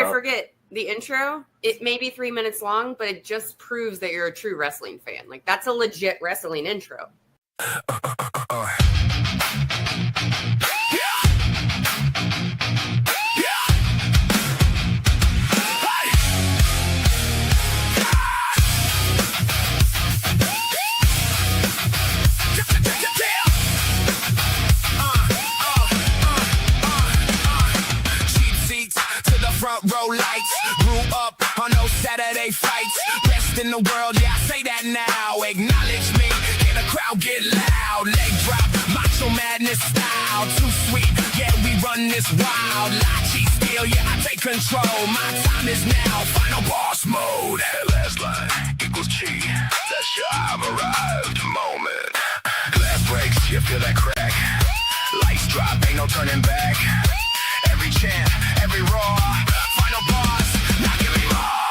I forget, the intro, it may be 3 minutes long, but it just proves that you're a true wrestling fan. Like, that's a legit wrestling intro. Front row lights, grew up on those Saturday fights. Best in the world, yeah, I say that now. Acknowledge me, hear the crowd get loud. Leg drop, macho madness style. Too sweet, yeah, we run this wild. Lachi steel, yeah, I take control. My time is now, final boss mode. Last line equals chi. That's your I've arrived moment. Glass breaks, you feel that crack. Lights drop, ain't no turning back. Every chant, every roar, final boss, now give me more.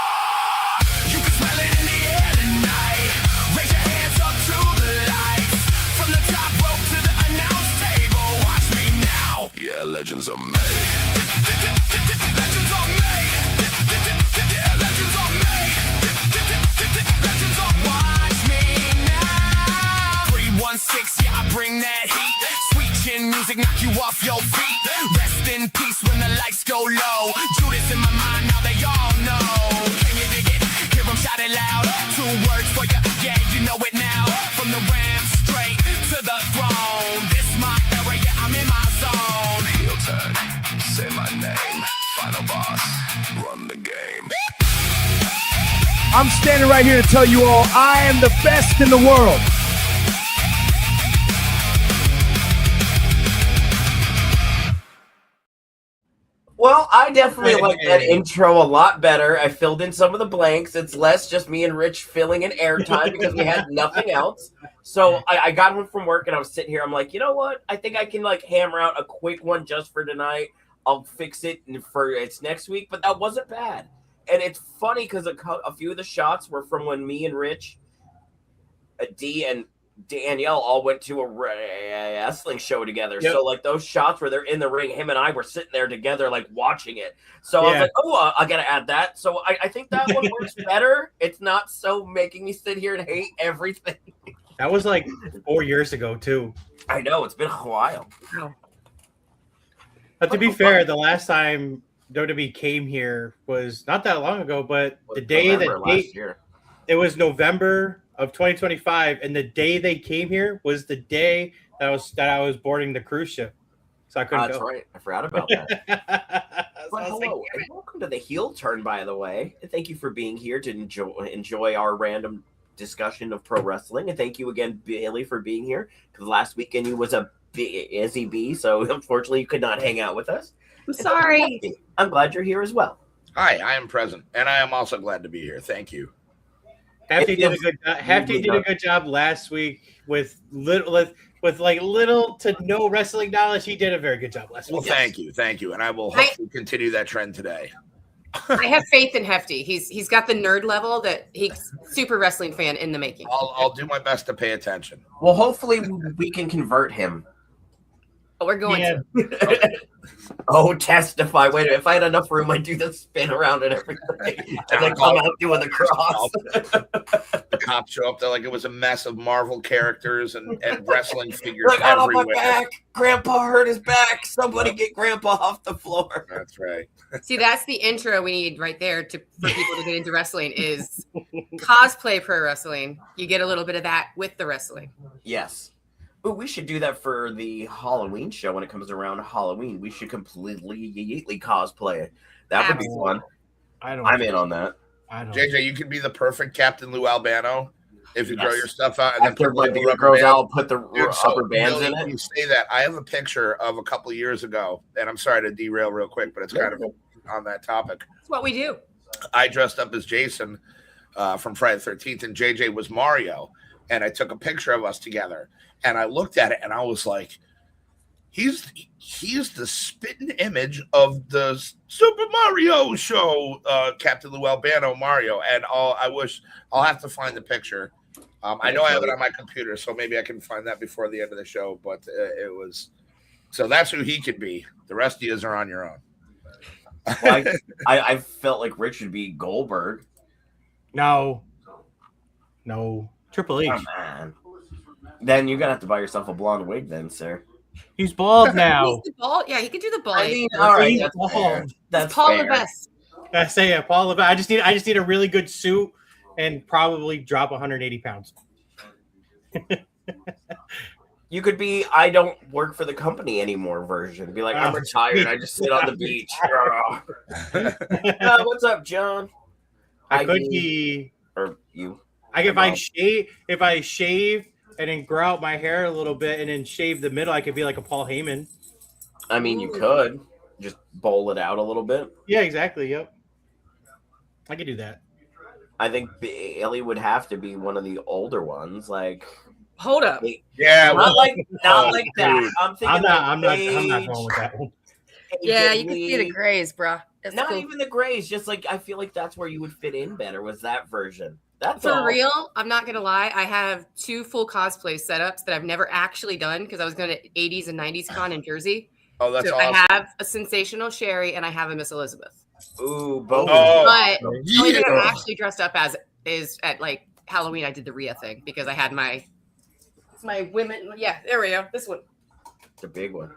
You can smell it in the air tonight. Raise your hands up to the lights. From the top rope to the announce table, watch me now. Yeah, legends are made. Legends are made. Yeah, legends are made. Legends are watch me now. 316, yeah, I bring that heat. Sweet chin music knock you off your feet. Rest in peace when the lights go low. Judas in my mind, now they all know. Can you dig it? Hear them shout it loud. 2 words for you, yeah, you know it now. From the ram straight to the throne. This my era, yeah, I'm in my zone. Heel turn, say my name. Final boss, run the game. I'm standing right here to tell you all I am the best in the world. Well, I definitely like that intro a lot better. I filled in some of the blanks. It's less just me and Rich filling in airtime because we had nothing else. So I got home from work and I was sitting here. I'm like, you know what? I think I can like hammer out a quick one just for tonight. I'll fix it for it's next week, but that wasn't bad. And it's funny because a few of the shots were from when me and Rich, D and Danielle all went to a wrestling show together. Yep. So like those shots where they're in the ring, him and I were sitting there together, like watching it. So I was like, oh, I got to add that. So I think that one works better. It's not so making me sit here and hate everything. That was like 4 years ago too. I know, it's been a while. But to be fair, the last time WWE came here was not that long ago, but the day that it was November of 2025, and the day they came here was the day that I was boarding the cruise ship, so I couldn't go. That's right, I forgot about that. But hello, and welcome to the heel turn. By the way, thank you for being here to enjoy our random discussion of pro wrestling, and thank you again, Bailey, for being here. Because last weekend you was a busy bee, so unfortunately you could not hang out with us. I'm sorry. I'm glad you're here as well. Hi, I am present, and I am also glad to be here. Thank you. Hefty did a good job last week with little to no wrestling knowledge. He did a very good job last week. Well, thank you, and I will hopefully continue that trend today. I have faith in Hefty. He's got the nerd level that he's super wrestling fan in the making. I'll do my best to pay attention. Well, hopefully we can convert him. Oh, we're going to. Oh, testify. Wait, if I had enough room, I'd do the spin around and everything. And then come out doing the cross. The cops show up there like it was a mess of Marvel characters and wrestling figures like, out everywhere. on my back. Grandpa hurt his back. Somebody get Grandpa off the floor. That's right. See, that's the intro we need right there for people to get into wrestling is cosplay pro wrestling. You get a little bit of that with the wrestling. Yes. Ooh, we should do that for the Halloween show when it comes around Halloween. We should completely cosplay it. That would be fun. I'm in on that. JJ, you could be the perfect Captain Lou Albano if you grow your stuff out and then put the grows out, put the rubber bands in it. You say that. I have a picture of a couple of years ago, and I'm sorry to derail real quick, but it's kind of on that topic. That's what we do. I dressed up as Jason from Friday the 13th, and JJ was Mario, and I took a picture of us together. And I looked at it and I was like, he is the spitting image of the Super Mario show, Captain Lou Albano Mario. And I'll have to find the picture. I know I have it on my computer, so maybe I can find that before the end of the show. But it was so that's who he could be. The rest of you are on your own. Well, I felt like Rich would be Goldberg. No, Triple H. Come on. Then you're gonna have to buy yourself a blonde wig, then, sir. He's bald now. He's the bald. Yeah, he could do the bald. I mean, all right, that's bald. fair. That's Paul fair. Levesque. I say yeah, Paul Levesque. I just need a really good suit and probably drop 180 pounds. You could be I don't work for the company anymore version. Be like, I'm retired. I just sit on the beach. What's up, John? I could be, or you. If I shave and then grow out my hair a little bit and then shave the middle, I could be like a Paul Heyman. I mean, you could just bowl it out a little bit. Yeah, exactly. Yep. I could do that. I think Bailey would have to be one of the older ones. Like, hold up. Yeah, not like that. I'm thinking. I'm not going with that one. Yeah, you can see the grays, bro. That's not cool. even the grays. Just like I feel like that's where you would fit in better. Was that version? That's for all. real. I'm not gonna lie. I have 2 full cosplay setups that I've never actually done because I was going to 80s and 90s con in Jersey. Oh, that's so awesome. I have a Sensational Sherry and I have a Miss Elizabeth. Ooh, both. But the only thing I'm actually dressed up as is at like Halloween. I did the Rhea thing because I had my women. Yeah, there we go. This one, the big one,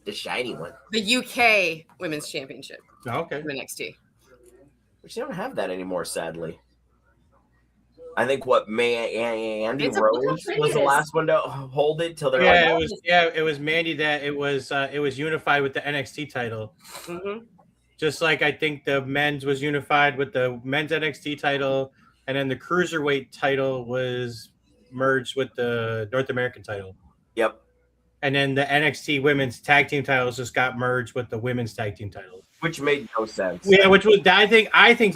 the shiny one, the UK Women's Championship. Oh, okay. From NXT. Which they don't have that anymore, sadly. I think Andy Rose was the last one to hold it till they're it was Mandy that it was unified with the NXT title. Mm-hmm. Just like I think the men's was unified with the men's NXT title, and then the cruiserweight title was merged with the North American title. Yep. And then the NXT women's tag team titles just got merged with the women's tag team title, which made no sense. Yeah, which was I think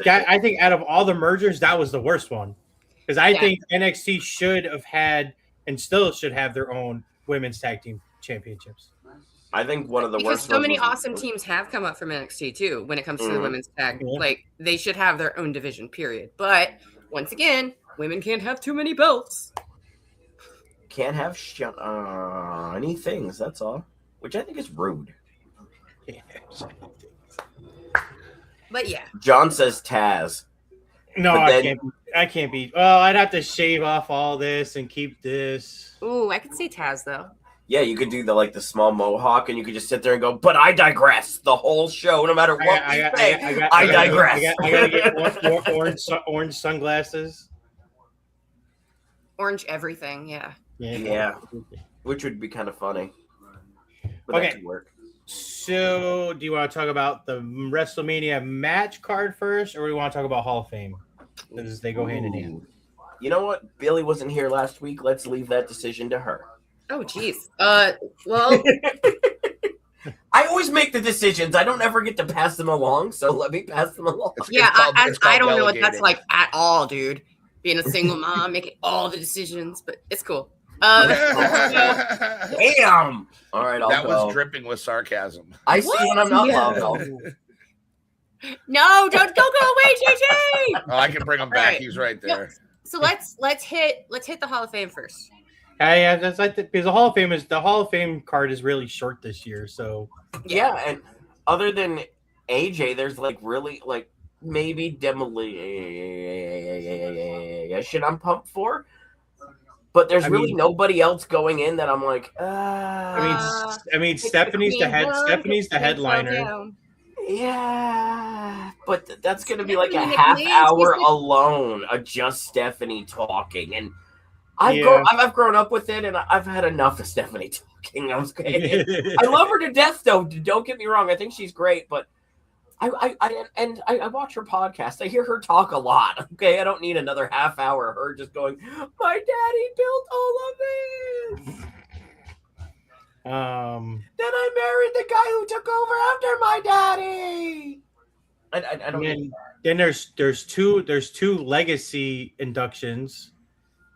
out of all the mergers, that was the worst one. Because I think NXT should have had and still should have their own women's tag team championships. I think one of the worst. So many awesome teams have come up from NXT too when it comes to the women's tag. Yeah. Like they should have their own division, period. But once again, women can't have too many belts. Can't have any things. That's all. Which I think is rude. But yeah, John says Taz. No, I can't be. Well, I'd have to shave off all this and keep this. Ooh, I could see Taz though. Yeah, you could do the small mohawk, and you could just sit there and go. But I digress. The whole show, no matter what I digress. I gotta get orange sunglasses. Orange everything, yeah. Yeah. Which would be kind of funny. But that could work. So, do you want to talk about the WrestleMania match card first, or do we want to talk about Hall of Fame? Because they go hand in hand. You know what? Billy wasn't here last week. Let's leave that decision to her. Oh, geez. Well, I always make the decisions. I don't ever get to pass them along, so let me pass them along. I don't know what that's like at all, dude. Being a single mom, making all the decisions, but it's cool. Damn. All right, I'll that go. Was dripping with sarcasm. I see when I'm not loud. No, don't go away, JJ. Oh, I can bring him back. Right. He's right there. So let's hit the Hall of Fame first. Yeah, that's like because the Hall of Fame card is really short this year. So yeah, and other than AJ, there's really maybe demolition I'm pumped for. But there's really nobody else going in that I'm like, I mean, Stephanie's the headliner. Yeah, but that's going to be like a half hour alone of just Stephanie talking, and I've grown up with it, and I've had enough of Stephanie talking. I love her to death, though. Don't get me wrong. I think she's great, but I watch her podcast. I hear her talk a lot. Okay, I don't need another half hour of her just going, my daddy built all of this. Then I married the guy who took over after my daddy. I don't. Then there's two legacy inductions.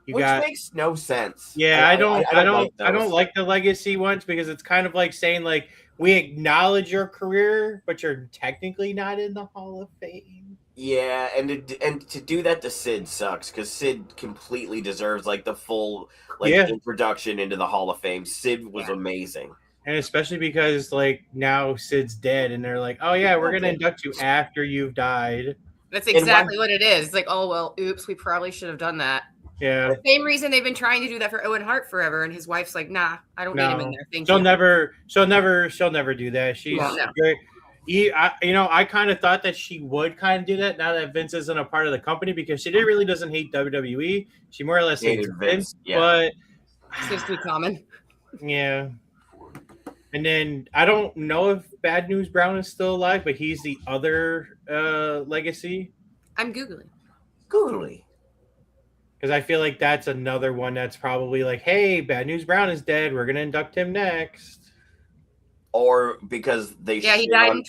Which makes no sense. Yeah, I don't like the legacy ones because it's kind of like saying we acknowledge your career, but you're technically not in the Hall of Fame. Yeah, and to do that to Sid sucks because Sid completely deserves the full introduction into the Hall of Fame. Sid was amazing. And especially because like now Sid's dead, and they're like, "Oh yeah, we're gonna induct you after you've died." That's exactly what it is. It's like, oh well, oops, we probably should have done that. Yeah. Same reason they've been trying to do that for Owen Hart forever, and his wife's like, "Nah, I don't need him in there. Thank you." She'll never do that. She's great. I kind of thought that she would kind of do that now that Vince isn't a part of the company, because she really doesn't hate WWE. She more or less hates Vince, but seems to be common. Yeah. And then I don't know if Bad News Brown is still alive, but he's the other legacy. I'm Googling. Because I feel like that's another one that's probably like, hey, Bad News Brown is dead. We're going to induct him next. Or because they he died in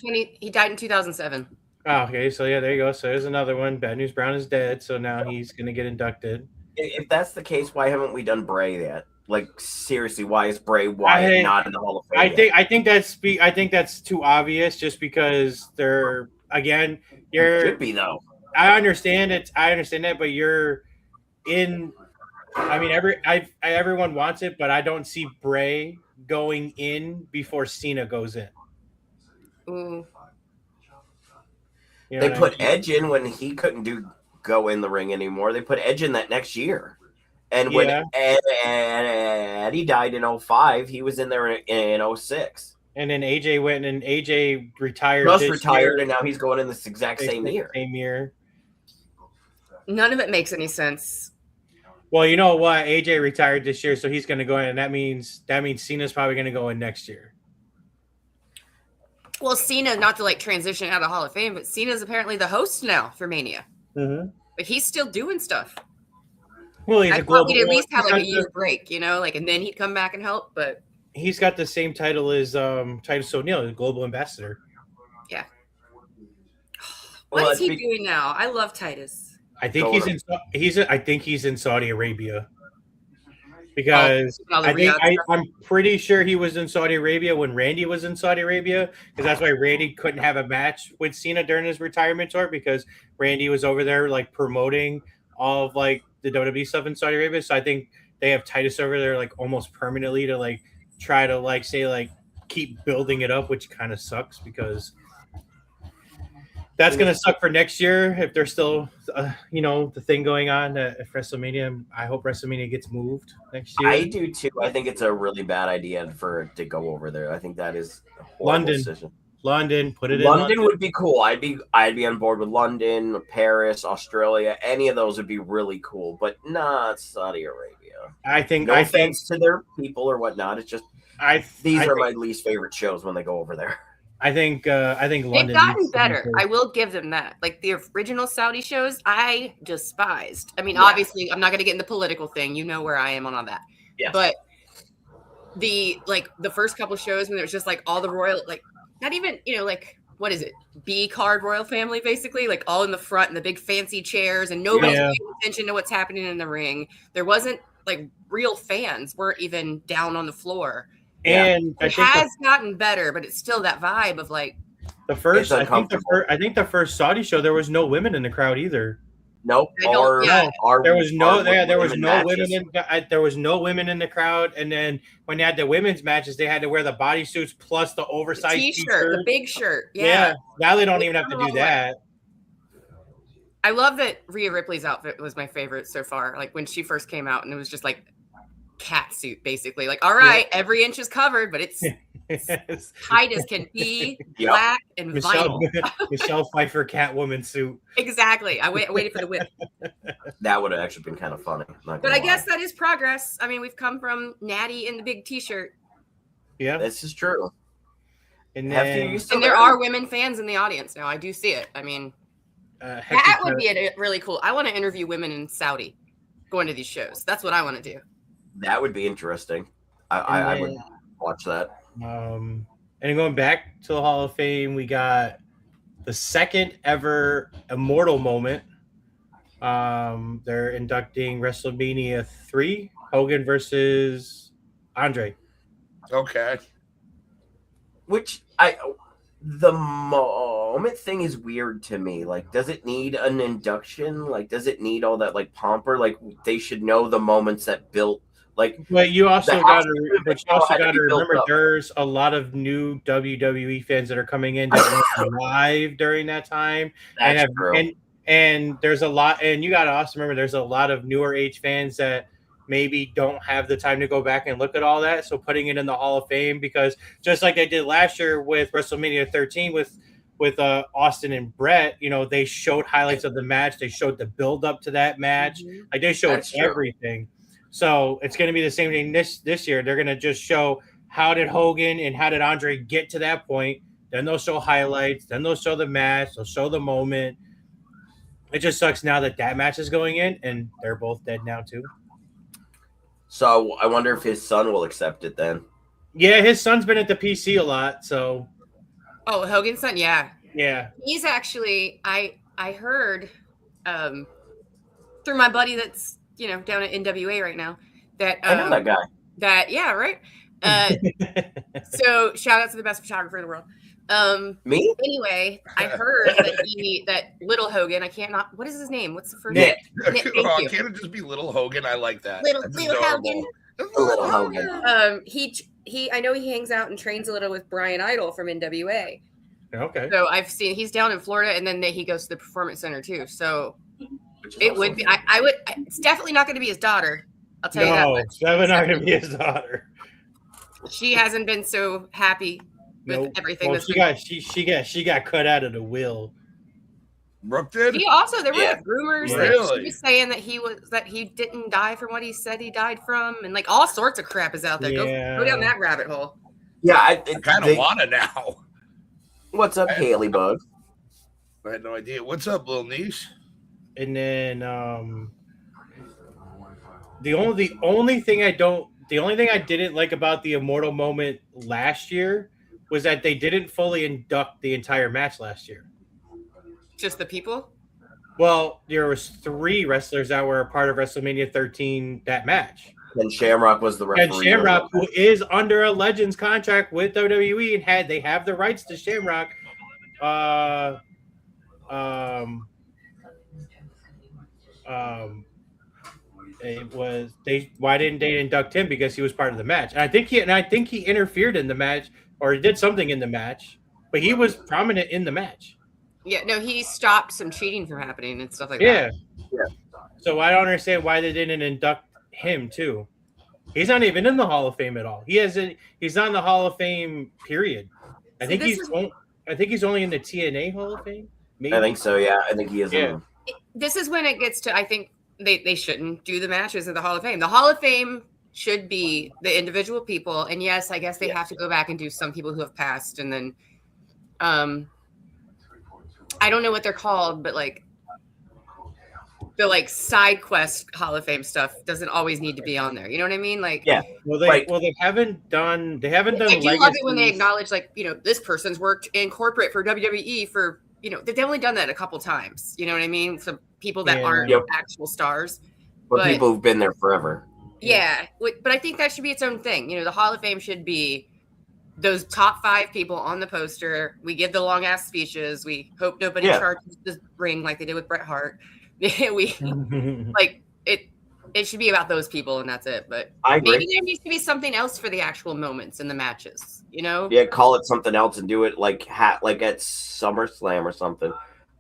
2007. Oh, okay. So, yeah, there you go. So there's another one. Bad News Brown is dead. So now he's going to get inducted. If that's the case, why haven't we done Bray yet? Like, seriously, why is Bray Wyatt not in the Hall of Fame? I think that's too obvious, just because they're, again, it should be, though. I understand that, but you're in. I mean, everyone wants it, but I don't see Bray going in before Cena goes in. Ooh. They put Edge in when he couldn't go in the ring anymore. They put Edge in that next year. And when Eddie died in 2005, he was in there in 2006. And then AJ went, and AJ retired. And now he's going in this exact same year. Same year. None of it makes any sense. Well, you know what? AJ retired this year, so he's going to go in, and that means Cena's probably going to go in next year. Well, Cena, not to like transition out of Hall of Fame, but Cena's apparently the host now for Mania. Mm-hmm. But he's still doing stuff. Well, I thought we'd at least have like a year break, like, and then he'd come back and help. But he's got the same title as Titus O'Neil, the global ambassador. Yeah. What is he doing now? I love Titus. I think he's in Saudi Arabia, because I'm pretty sure he was in Saudi Arabia when Randy was in Saudi Arabia, because that's why Randy couldn't have a match with Cena during his retirement tour, because Randy was over there like promoting all of like the WWE stuff in Saudi Arabia. So I think they have Titus over there like almost permanently to like try to like say like keep building it up, which kind of sucks, because that's going to suck for next year if there's still the thing going on at WrestleMania. I hope WrestleMania gets moved next year. I do too. I think it's a really bad idea for it to go over there. I think that is a horrible decision. London, put it in London would be cool. I'd be on board with London, Paris, Australia. Any of those would be really cool, but not Saudi Arabia. I think no offense to their people or whatnot. It's just these are my least favorite shows when they go over there. I think London. They've gotten better. I will give them that. Like the original Saudi shows, I despised. I mean, obviously, I'm not going to get in the political thing. You know where I am on all that. Yeah. But the first couple shows when it was just like all the royal, like not even like what is it, B card royal family, basically, like all in the front and the big fancy chairs, and nobody's paying attention to what's happening in the ring. There wasn't like real fans weren't even down on the floor. And it has gotten better, but it's still that vibe of like the first. I think the first Saudi show there was no women in the crowd either. Nope. There was no women in the crowd, and then when they had the women's matches, they had to wear the bodysuits plus the oversized t-shirt, the big shirt. Yeah. Now they don't even have to do that. I love that Rhea Ripley's outfit was my favorite so far. Like when she first came out, and it was just like cat suit, basically. Like, all right, every inch is covered, but it's tight as can be, black and vinyl. Michelle Pfeiffer Catwoman suit. Exactly. I waited for the whip. That would have actually been kind of funny. But I guess that is progress. I mean, we've come from Natty in the big t-shirt. Yeah, this is true. And there are women fans in the audience now. I do see it. I mean, that would be really cool. I want to interview women in Saudi going to these shows. That's what I want to do. That would be interesting. I would watch that. And going back to the Hall of Fame, we got the second ever Immortal moment. They're inducting WrestleMania 3, Hogan versus Andre. Okay. Which the moment thing is weird to me. Like, does it need an induction? Like, does it need all that like pomp? Or like they should know the moments that built Like, but you also got to remember up. there's a lot of new WWE fans that are coming in that went live during that time, That's true. And there's a lot, and you got to also remember there's a lot of newer age fans that maybe don't have the time to go back and look at all that. So putting it in the Hall of Fame, because just like they did last year with WrestleMania 13 with Austin and Brett, you know, they showed highlights of the match. They showed the build up to that match. Like they showed everything. So it's going to be the same thing this year. They're going to just show how did Hogan and how did Andre get to that point. Then they'll show highlights. Then they'll show the match. They'll show the moment. It just sucks now that match is going in and they're both dead now too. So I wonder if his son will accept it then. Yeah, his son's been at the PC a lot, so. Oh, Hogan's son, yeah. Yeah. He's actually, I heard through my buddy that's, you know, down at NWA right now, that I know that guy. That, yeah, right. So shout out to the best photographer in the world. Me? Anyway, I heard that Little Hogan, what is his name? What's the first Nick. name? Nick, thank you. Can't it just be Little Hogan? I like that. Little Hogan. Little Hogan. I know he hangs out and trains a little with Brian Idol from NWA. Okay. So I've seen he's down in Florida, and then he goes to the Performance Center too. So it would be. It's definitely not going to be his daughter. I'll tell you that. No, it's definitely not going to be his daughter. She hasn't been so happy with everything. Well, she got cut out of the will. Brooke did. He also there were rumors that Really? she was saying that he didn't die from what he said he died from, and like all sorts of crap is out there. Yeah. Go down that rabbit hole. Yeah, I kind of want to now. What's up, Haley Bug? I had no idea. What's up, little niece? And then the only thing I didn't like about the Immortal moment last year was that they didn't fully induct the entire match last year. Just the people? Well, there was 3 wrestlers that were a part of WrestleMania 13 that match. And Shamrock was the referee. And Shamrock, who is under a Legends contract with WWE, and they have the rights to Shamrock. Why didn't they induct him? Because he was part of the match. And I think he interfered in the match, or he did something in the match, but he was prominent in the match. Yeah, no, he stopped some cheating from happening and stuff like that. Yeah. So I don't understand why they didn't induct him too. He's not even in the Hall of Fame at all. He's not in the Hall of Fame, period. I think he's only in the TNA Hall of Fame. Maybe. I think so, yeah. I think he is. Yeah. This is when it gets to, I think they shouldn't do the matches at the Hall of Fame. The Hall of Fame should be the individual people. And yes, I guess they have to go back and do some people who have passed. And then I don't know what they're called, but like the like side quest Hall of Fame stuff doesn't always need to be on there. You know what I mean? Like, yeah. Well, they haven't done. I do love it when they acknowledge, like, you know, this person's worked in corporate for WWE for, you know, they've only done that a couple times. You know what I mean? Some people that aren't actual stars, but people who've been there forever. Yeah, but I think that should be its own thing. You know, the Hall of Fame should be those top 5 people on the poster. We give the long ass speeches. We hope nobody charges the ring like they did with Bret Hart. We like it. It should be about those people, and that's it. But maybe there needs to be something else for the actual moments in the matches. You know? Yeah, call it something else and do it like at SummerSlam or something,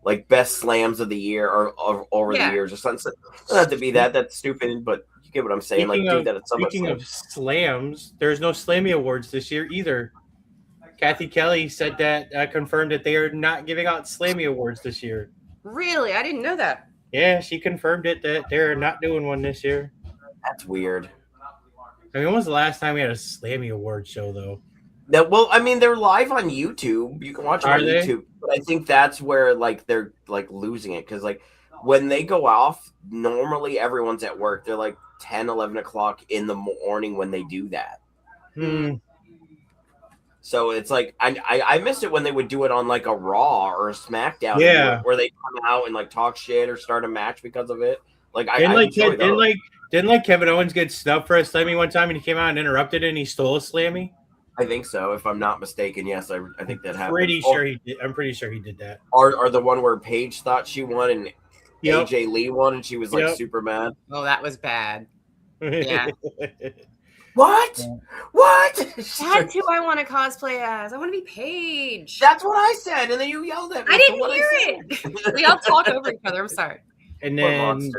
like best slams of the year or over the years or something. It doesn't have to be that. That's stupid, but you get what I'm saying. Do that at SummerSlam. Speaking of slams, there's no Slammy Awards this year either. Kathy Kelly said that confirmed that they are not giving out Slammy Awards this year. Really? I didn't know that. Yeah, she confirmed it that they're not doing one this year. That's weird. I mean, when was the last time we had a Slammy Award show, though? Well, I mean, they're live on YouTube. You can watch them on YouTube. But I think that's where like they're like losing it, because like when they go off, normally everyone's at work. They're like 10, 11 o'clock in the morning when they do that. So it's like I missed it when they would do it on like a Raw or a SmackDown, where they come out and like talk shit or start a match because of it. Like didn't Kevin Owens get snubbed for a Slammy one time and he came out and interrupted it and he stole a Slammy? I think so, if I'm not mistaken. Yes, I think that happened. I'm pretty sure he did that. Or the one where Paige thought she won and AJ Lee won and she was like super mad. Oh, that was bad. Yeah. What? What? That's who I want to cosplay as. I want to be Paige. That's what I said, and then you yelled at me. I didn't hear it. We all talk over each other. I'm sorry. And then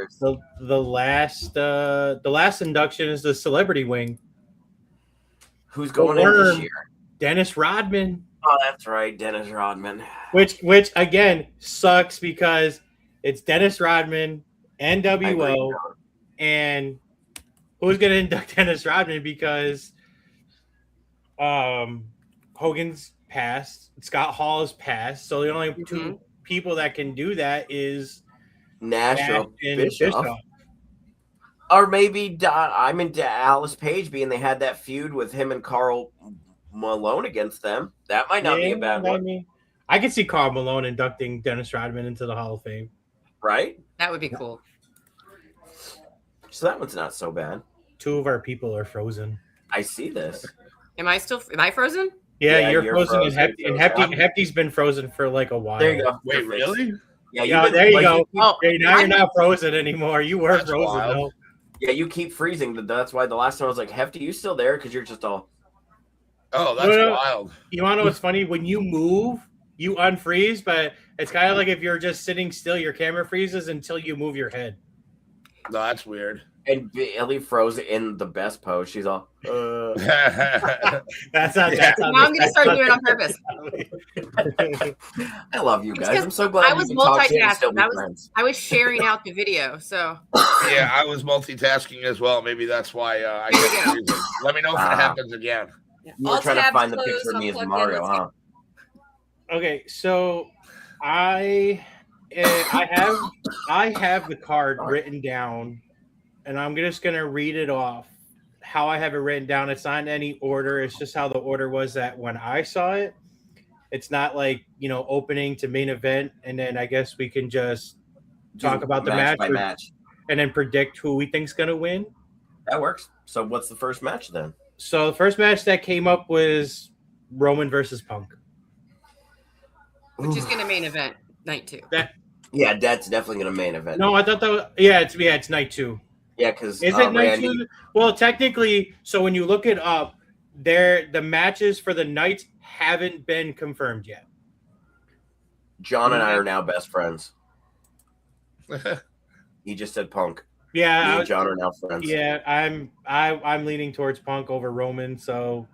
the last induction is the celebrity wing. Who's going in this year? Dennis Rodman. Oh, that's right, Dennis Rodman. Which again sucks because it's Dennis Rodman, NWO, and who's going to induct Dennis Rodman because Hogan's passed, Scott Hall has passed, so the only two people that can do that is Nash and Bischoff. Or maybe I'm into Alice Page being they had that feud with him and Carl Malone against them. That might not be a bad one. I could see Carl Malone inducting Dennis Rodman into the Hall of Fame. Right? That would be cool. So that one's not so bad. 2 of our people are frozen. I see this. Am I frozen? Yeah, you're frozen. And Hefty's been frozen for like a while. There you go. Wait, really? Yeah, there you go. Now you're not frozen anymore. You were frozen though. Yeah, you keep freezing. That's why the last time I was like, Hefty, you still there? Because you're just all. Oh, that's wild. You want to know what's funny? When you move, you unfreeze, but it's kind of like if you're just sitting still, your camera freezes until you move your head. No, that's weird. And Ellie froze in the best pose. She's all. That's not. Now I'm gonna start doing it on purpose. I love you guys. I'm so glad I was multitasking. I was sharing out the video, so. Yeah, I was multitasking as well. Maybe that's why I get confused. Let me know if it happens again. You were trying to find the picture of me as Mario, huh? Okay, so I have the card written down, and I'm just gonna read it off. How I have it written down. It's not in any order. It's just how the order was that when I saw it. It's not like opening to main event, and then I guess we can just talk about the match by match, and then predict who we think's gonna win. That works. So what's the first match then? So the first match that came up was Roman versus Punk. Which is going to main event night 2. Yeah, that's definitely going to main event. No, I thought that was, it's night 2. Yeah, because is it night 2? Well, technically, so when you look it up, the matches for the nights haven't been confirmed yet. John and I are now best friends. He just said Punk. Yeah, me and John are now friends. Yeah, I'm leaning towards Punk over Roman, so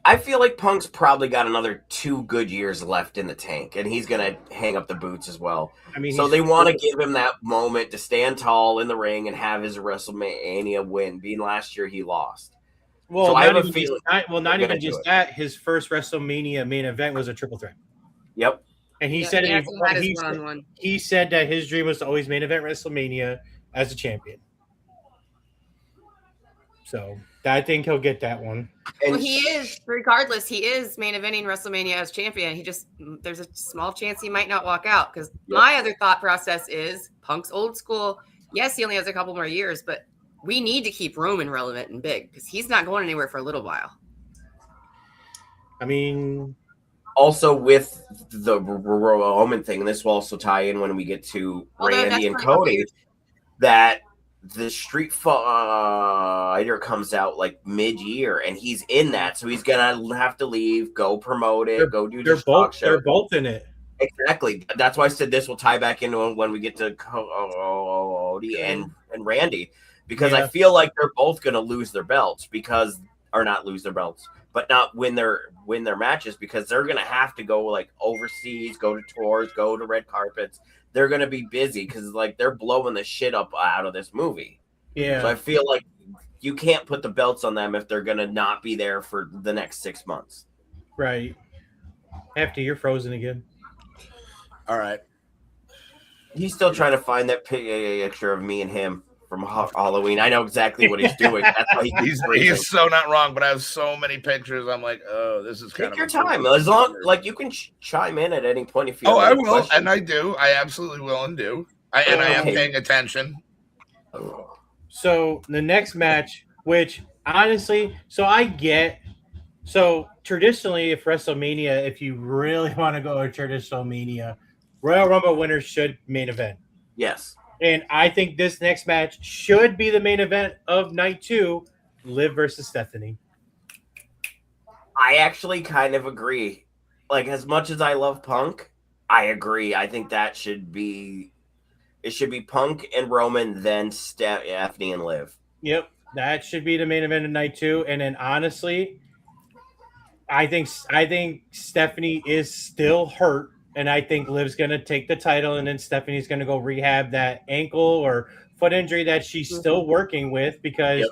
I feel like Punk's probably got another 2 good years left in the tank, and he's gonna hang up the boots as well. I mean, so they want to give him that moment to stand tall in the ring and have his WrestleMania win. Being last year he lost. Well, so I have a feeling. Not even just that. His first WrestleMania main event was a triple threat. Yep. And he said he said that his dream was to always main event WrestleMania as a champion. So I think he'll get that one. Well, he is, regardless, he is main eventing WrestleMania as champion. There's a small chance he might not walk out because my other thought process is Punk's old school. Yes, he only has a couple more years, but we need to keep Roman relevant and big because he's not going anywhere for a little while. I mean, also with the Roman thing, this will also tie in when we get to Randy and Cody, that the Street Fighter comes out like mid-year, and he's in that, so he's gonna have to leave, go promote it, go do the talk show. They're both in it. Exactly. That's why I said this will tie back into when we get to Cody and Randy, because I feel like they're both gonna lose their belts not win their matches because they're gonna have to go like overseas, go to tours, go to red carpets. They're gonna be busy because like they're blowing the shit up out of this movie. Yeah. So I feel like you can't put the belts on them if they're gonna not be there for the next 6 months. Right. After you're frozen again. All right. He's still trying to find that picture of me and him from Halloween. I know exactly what he's doing. That's why he's so not wrong, but I have so many pictures. I'm like, oh, this is kind of your time. As long like you can chime in at any point if you. Oh, I will, questions. And I do. I absolutely will and do. I am paying attention. So the next match, which honestly, traditionally, if WrestleMania, if you really want to go to traditional Mania, Royal Rumble winners should main event. Yes. And I think this next match should be the main event of night 2, Liv versus Stephanie. I actually kind of agree. Like, as much as I love Punk, I agree. I think that should be Punk and Roman, then Stephanie and Liv. Yep, that should be the main event of night 2. And then honestly, I think Stephanie is still hurt, and I think Liv's gonna take the title, and then Stephanie's gonna go rehab that ankle or foot injury that she's still working with, because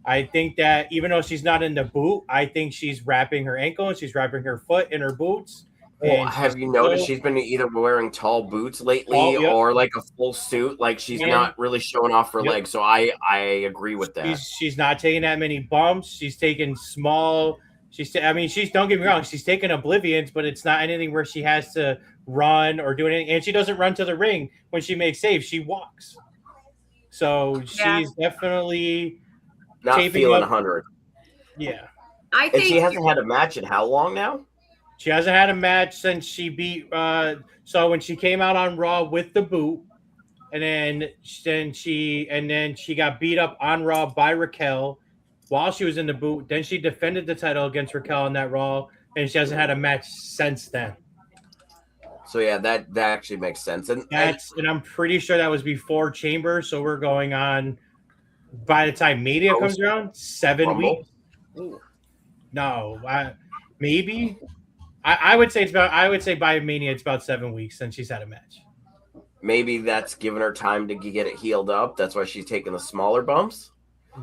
I think that even though she's not in the boot, I think she's wrapping her ankle and she's wrapping her foot in her boots. Well, have you noticed she's been either wearing tall boots lately or like a full suit? Like, she's not really showing off her legs. So I agree with that. She's not taking that many bumps. She's taking small. Don't get me wrong. She's taking oblivions, but it's not anything where she has to run or do anything. And she doesn't run to the ring when she makes saves. She walks. So she's definitely not feeling 100. Yeah. I think she hasn't had a match in how long now? She hasn't had a match since she beat. So when she came out on Raw with the boot, and then she got beat up on Raw by Raquel while she was in the boot. Then she defended the title against Raquel on that Raw, and she hasn't had a match since then. So yeah, that actually makes sense. And I'm pretty sure that was before Chamber. So we're going on, by the time Mania comes around, 7 weeks. No, maybe. I would say by Mania it's about 7 weeks since she's had a match. Maybe that's giving her time to get it healed up. That's why she's taking the smaller bumps.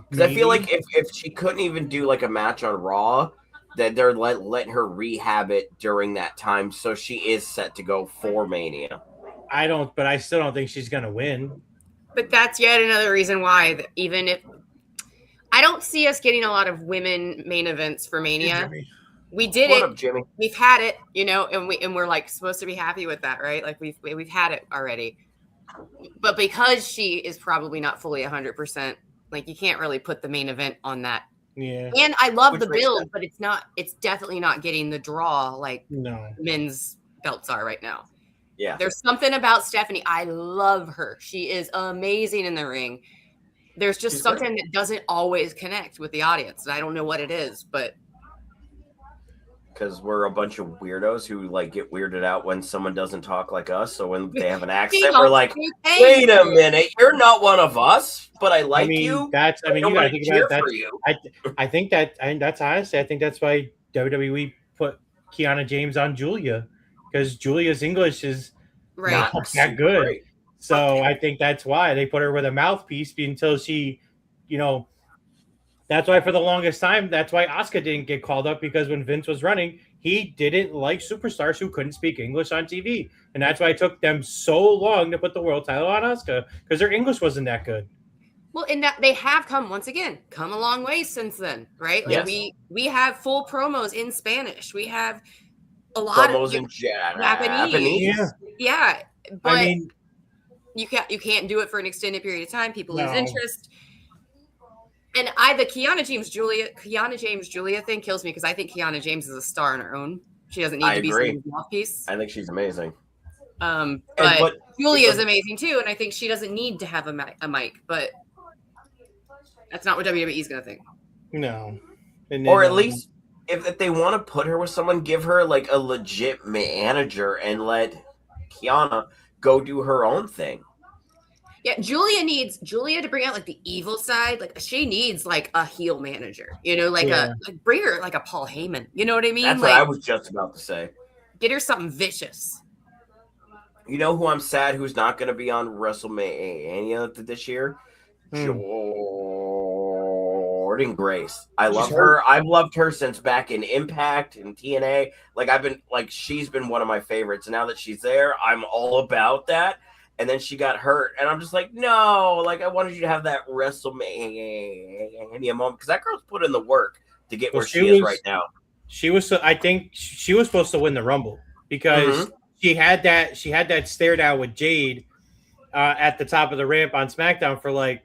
Because I feel like if she couldn't even do like a match on Raw, that they're letting her rehab it during that time, so she is set to go for Mania. But I still don't think she's gonna win. But that's yet another reason why, even if I don't see us getting a lot of women main events for Mania. We did it. Up, Jimmy? We've had it, and we're like supposed to be happy with that, right? Like we've had it already. But because she is probably not fully 100%, like you can't really put the main event on that. Yeah. And I love the build, but it's definitely not getting the draw like men's belts are right now. Yeah. There's something about Stephanie. I love her. She is amazing in the ring. There's just something that doesn't always connect with the audience. And I don't know what it is, but because we're a bunch of weirdos who like get weirded out when someone doesn't talk like us. So when they have an accent, we're like, wait a minute, you're not one of us, but I like you. You gotta think about that. I think that's honestly, I think that's why WWE put Kiana James on Julia, because Julia's English is not that good. Great. So I think that's why they put her with a mouthpiece until she, that's why for the longest time, that's why Asuka didn't get called up, because when Vince was running, he didn't like superstars who couldn't speak English on TV. And that's why it took them so long to put the world title on Asuka, because their English wasn't that good. Well, and that they have come a long way since then, right? Like we have full promos in Spanish. We have a lot promos of in Japanese. Yeah. But you can't do it for an extended period of time. People lose interest. And the Kiana James Julia thing kills me, because I think Kiana James is a star on her own. She doesn't need to be someone's mouthpiece. I think she's amazing. But Julia is amazing too, and I think she doesn't need to have a mic. But that's not what WWE is going to think. No. Or at least if they want to put her with someone, give her like a legit manager and let Kiana go do her own thing. Yeah, Julia needs to bring out like the evil side. Like she needs like a heel manager, bring her like a Paul Heyman. You know what I mean? That's what I was just about to say. Get her something vicious. You know who I'm sad who's not going to be on WrestleMania this year? Jordan Grace. I love her. I've loved her since back in Impact and TNA. She's been one of my favorites. And now that she's there, I'm all about that. And then she got hurt, and I'm just like, no, like I wanted you to have that WrestleMania moment, because that girl's put in the work to get where she is right now. I think she was supposed to win the Rumble, because she had that stare down with Jade at the top of the ramp on SmackDown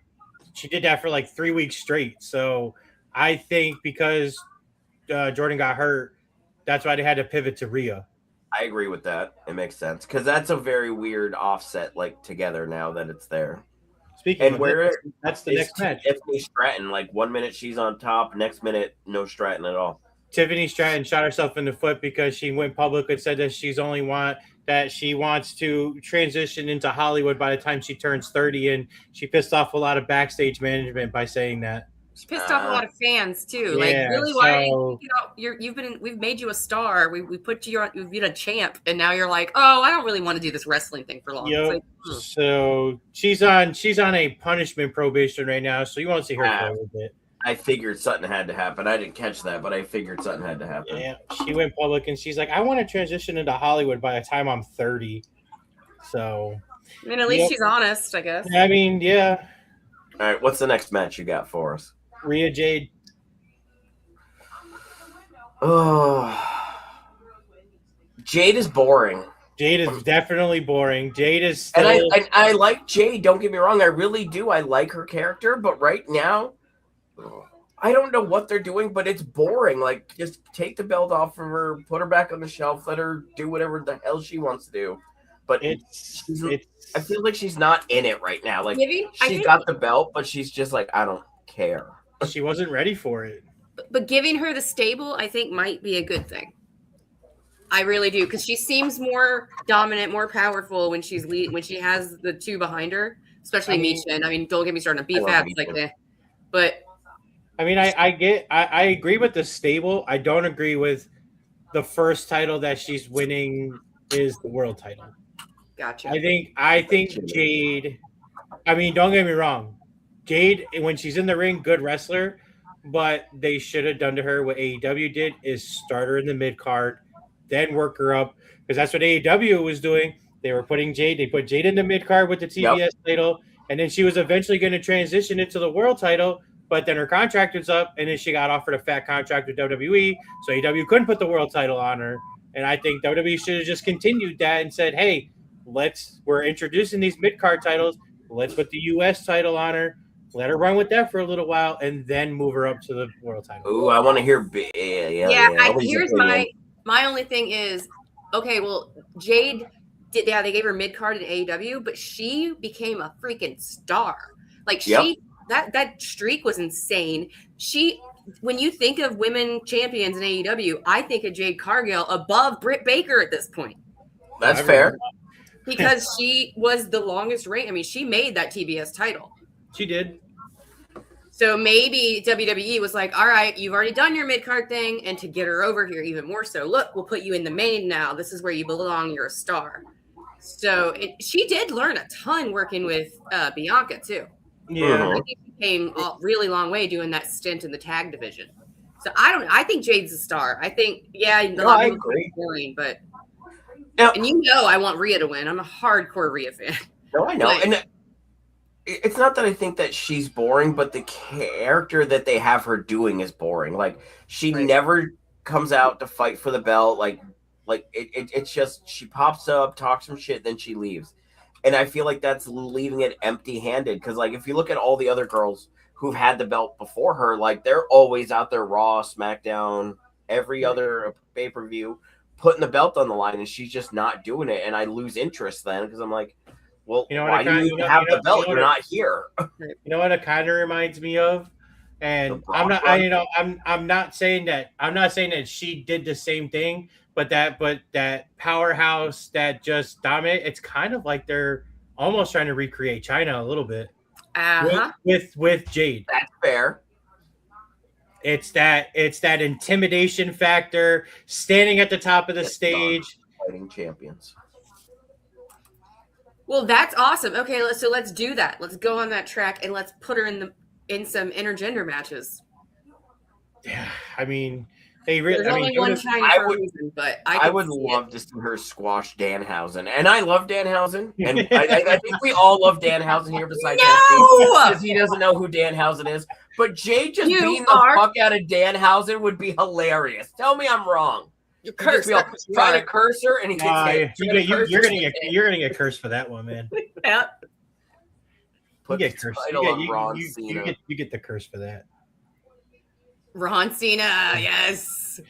she did that for 3 weeks straight. So I think because Jordan got hurt, that's why they had to pivot to Rhea. I agree with that. It makes sense, because that's a very weird offset, together now that it's there. Speaking And of where that's the next match. Tiffany Stratton, like 1 minute she's on top, next minute no Stratton at all. Tiffany Stratton shot herself in the foot because she went public and said that she wants to transition into Hollywood by the time she turns 30, and she pissed off a lot of backstage management by saying that. She pissed off a lot of fans too. Yeah, like, really, why? We've made you a star. We put you on. You've been a champ, and now you're like, oh, I don't really want to do this wrestling thing for long. Yep. Like, So she's on a punishment probation right now, so you won't see her for a little bit. I figured something had to happen. I didn't catch that, but I figured something had to happen. Yeah, she went public and she's like, I want to transition into Hollywood by the time I'm 30. So, I mean, at least she's honest, I guess. I mean, yeah. All right, what's the next match you got for us? Rhea Jade. Oh, Jade is boring. Jade is definitely boring. Jade is still... And I like Jade, don't get me wrong. I really do. I like her character, but right now, I don't know what they're doing, but it's boring. Like, just take the belt off of her, put her back on the shelf, let her do whatever the hell she wants to do. But I feel like she's not in it right now. Like, she's got the belt, but she's just like, I don't care. She wasn't ready for it. But giving her the stable, I think, might be a good thing. I really do, because she seems more dominant, more powerful when she has the two behind her, especially Misha. I mean, don't get me started on BFAB like that. But I mean, I agree with the stable. I don't agree with the first title that she's winning is the world title. Gotcha. I think Jade. I mean, don't get me wrong. Jade, when she's in the ring, good wrestler, but they should have done to her what AEW did is start her in the mid card, then work her up, because that's what AEW was doing. They were putting Jade. They put Jade in the mid card with the TBS title, and then she was eventually going to transition into the world title. But then her contract was up, and then she got offered a fat contract with WWE, so AEW couldn't put the world title on her. And I think WWE should have just continued that and said, "Hey, we're introducing these mid card titles. Let's put the US title on her. Let her run with that for a little while, and then move her up to the world title." Ooh, I want to hear. Here's my only thing is, okay, well, Jade did. Yeah, they gave her mid card in AEW, but she became a freaking star. Like that streak was insane. When you think of women champions in AEW, I think of Jade Cargill above Britt Baker at this point. That's fair. Because she was the longest reign. I mean, she made that TBS title. She did. So maybe WWE was like, all right, you've already done your mid-card thing, and to get her over here even more so, look, we'll put you in the main now. This is where you belong. You're a star. So she did learn a ton working with Bianca, too. Yeah. I think she came a really long way doing that stint in the tag division. So I don't know. I think Jade's a star. I think, I agree. Boring, but and I want Rhea to win. I'm a hardcore Rhea fan. No, I know. And it's not that I think that she's boring, but the character that they have her doing is boring. Like, she never comes out to fight for the belt. Like it's just she pops up, talks some shit, then she leaves. And I feel like that's leaving it empty-handed. Because, like, if you look at all the other girls who've had the belt before her, like, they're always out there, Raw, SmackDown, every other pay-per-view, putting the belt on the line, and she's just not doing it. And I lose interest then, because I'm like, well, why do you have the belt? You're not here. You know what it kind of reminds me of? And I'm not saying that she did the same thing, but that powerhouse that just dominated, it's kind of like they're almost trying to recreate China a little bit. With Jade. That's fair. It's that intimidation factor, standing at the top of the stage, fighting champions. Well, that's awesome. Okay, let's do that. Let's go on that track and let's put her in some intergender matches. Yeah, I mean, there's only one China for a reason, but I would love to see her squash Danhausen, and I love Danhausen, and I think we all love Danhausen here. Besides because he doesn't know who Danhausen is, but Jade just beating the fuck out of Danhausen would be hilarious. Tell me I'm wrong. You're cursed. Trying to curse her, and he gets you're gonna get cursed for that one, man. Yeah. You get cursed. You get the curse for that. Ron Cena, yes.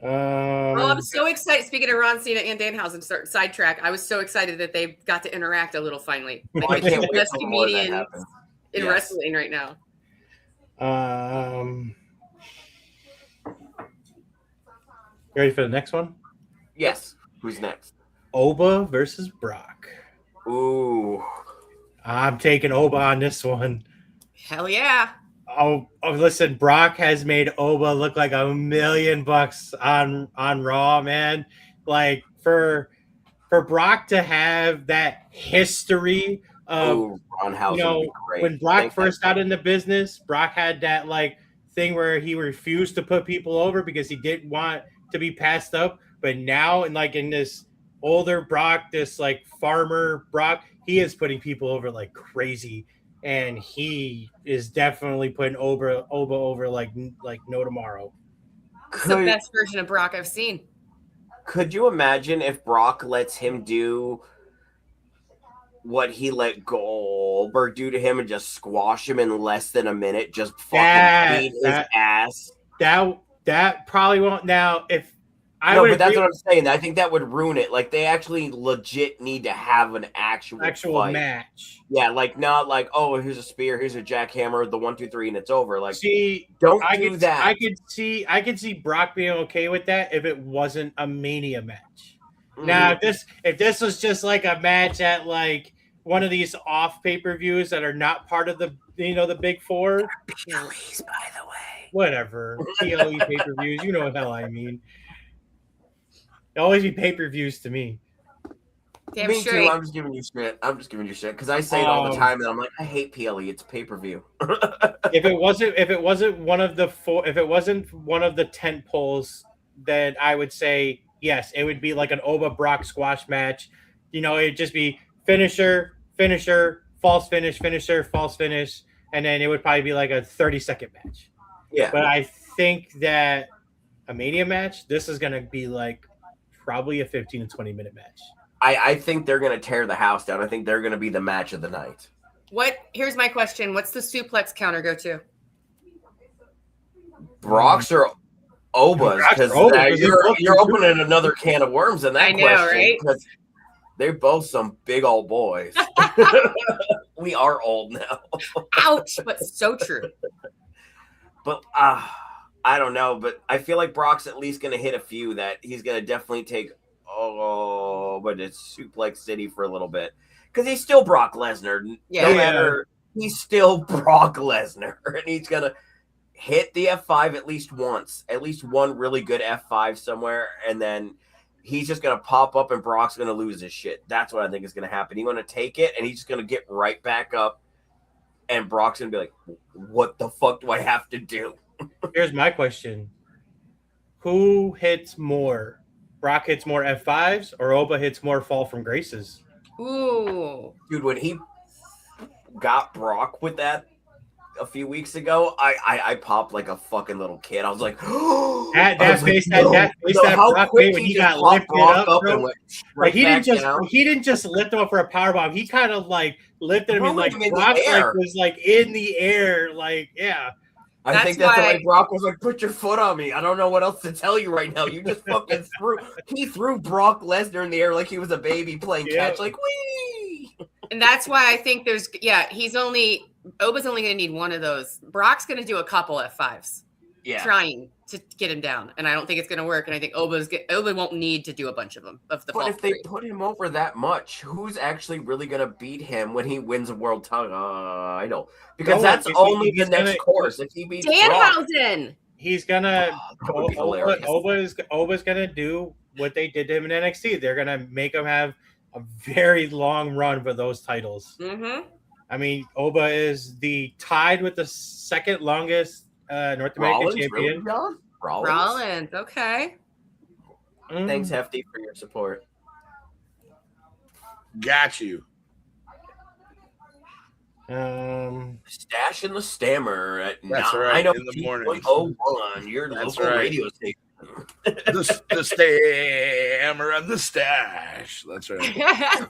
I'm so excited. Speaking of Ron Cena and Danhausen, sidetrack. I was so excited that they got to interact a little finally. Like, I can't the wait best till more of that comedians happens. in wrestling right now. You ready for the next one? Yes. Who's next? Oba versus Brock. Ooh. I'm taking Oba on this one. Hell yeah. Oh, listen, Brock has made Oba look like $1 million on Raw, man. Like for Brock to have that history of when Brock first got into business, Brock had that like thing where he refused to put people over because he didn't want to be passed up. But now, in this older Brock, this like farmer Brock, he is putting people over like crazy. And he is definitely putting Oba over like no tomorrow. It's the best version of Brock I've seen. Could you imagine if Brock lets him do what he let Goldberg do to him and just squash him in less than a minute, just fucking beat his ass? That probably won't. Now, if but that's what I'm saying. I think that would ruin it. Like, they actually legit need to have an actual fight. Match. Yeah, like, not like, oh, here's a spear, here's a jackhammer, the 1, 2, 3, and it's over. Like, don't do that. I could see Brock being okay with that if it wasn't a Mania match. Mm-hmm. Now, if this was just like a match at like one of these off pay-per-views that are not part of the the big four. PLEs, by the way. Whatever. PLE pay-per-views, you know what the hell I mean. It'll always be pay-per-views to me. Damn me straight. too. I'm just giving you shit because I say it all the time, and I'm like, I hate PLE. It's pay-per-view. if it wasn't one of the four, if it wasn't one of the tent poles, then I would say yes. It would be like an Oba Brock squash match. It'd just be finisher, false finish, finisher, false finish, and then it would probably be like a 30-second match. Yeah. But I think that a Mania match, this is gonna be like probably a 15 to 20 minute match. I think they're going to tear the house down. I think they're going to be the match of the night. Here's my question. What's the suplex counter go to? Brock's or Oba's? Because you're opening another can of worms in that I know, question. right? Because they're both some big old boys. We are old now. Ouch, but so true. But I don't know. But I feel like Brock's at least going to hit a few that he's going to definitely take. But it's Suplex City for a little bit because he's still Brock Lesnar. Yeah. No matter, he's still Brock Lesnar, and he's gonna hit the F5 at least once, at least one really good F5 somewhere, and then he's just gonna pop up, and Brock's gonna lose his shit. That's what I think is gonna happen. He's gonna take it, and he's just gonna get right back up, and Brock's gonna be like, "What the fuck do I have to do?" Here's my question: who hits more? Brock hits more F5s or Oba hits more fall from graces? Ooh. Dude, when he got Brock with that a few weeks ago, I popped like a fucking little kid. I was like, that face that Brock made when he got lifted up, bro. Like he didn't just lift him up for a powerbomb. He kind of like lifted him and like Brock like was like in the air, like yeah. I think that's why Brock was like, put your foot on me. I don't know what else to tell you right now. You just fucking threw Brock Lesnar in the air like he was a baby playing catch, like, wee. And that's why I think Oba's only going to need one of those. Brock's going to do a couple F5s. Yeah. Trying to get him down. And I don't think it's going to work. And I think Oba won't need to do a bunch of them. But if they put him over that much, who's actually really going to beat him when he wins a world title? I know. Because that's only the next course. If he beats Danhausen. He's going to Oba's going to do what they did to him in NXT. They're going to make him have a very long run for those titles. Mm-hmm. I mean, Oba is tied with the second longest North American champion. Really, Rollins, okay. Thanks, Hefty, for your support. Got you. Stash in the Stammer at 9:00 in the morning. 01, your local radio station. the Stammer and the Stash. That's right.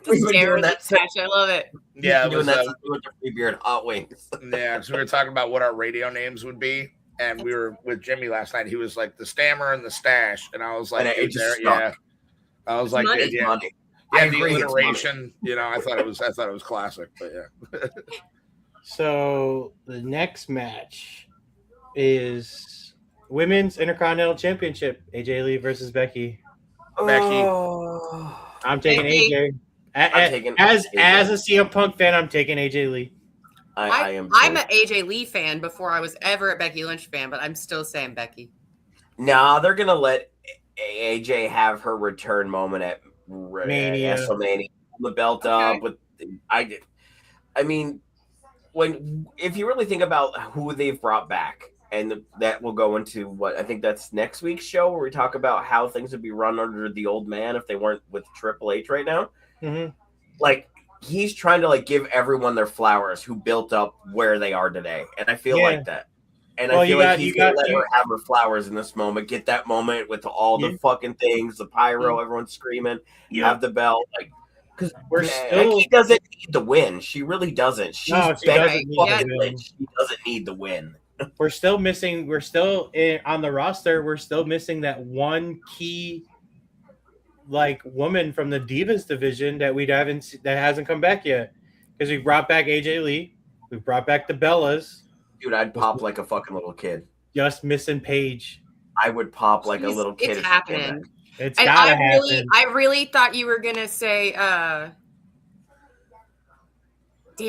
The Stammer and the Stash. I love it. Yeah, it was with the free beer and hot wings. Yeah, so we were talking about what our radio names would be, and we were with Jimmy last night. He was like the stammer and the stash, and I was like, And it just yeah. I was like, money. yeah, Money. yeah, I the agree, it's alliteration. You know, I thought it was classic, but yeah. So the next match is Women's Intercontinental Championship: AJ Lee versus Becky. Becky. Oh. I'm taking Becky. AJ. I'm taking As AJ. a CM Punk fan, I'm taking AJ Lee. I am. I'm an AJ Lee fan before I was ever a Becky Lynch fan, but I'm still saying Becky. Nah, they're gonna let AJ have her return moment at Mania. WrestleMania. The belt up with. I mean, if you really think about who they've brought back, and that will go into what I think that's next week's show, where we talk about how things would be run under the old man if they weren't with Triple H right now. Mm-hmm. Like, he's trying to like give everyone their flowers who built up where they are today, and I feel like that. And I feel like he's gonna let her have her flowers in this moment, get that moment with all the fucking things, the pyro, everyone screaming, have the belt, like. Because Becky doesn't need the win. She really doesn't. She's Becky fucking Lynch. She doesn't need the win. We're still missing. We're still on the roster. We're still missing that one key, like, woman from the Divas division that that hasn't come back yet. Because we brought back AJ Lee, we brought back the Bellas. Dude, I'd pop like a fucking little kid. Just missing Paige. I would pop like a little kid. It's happening. It's gotta happen. I really thought you were gonna say damn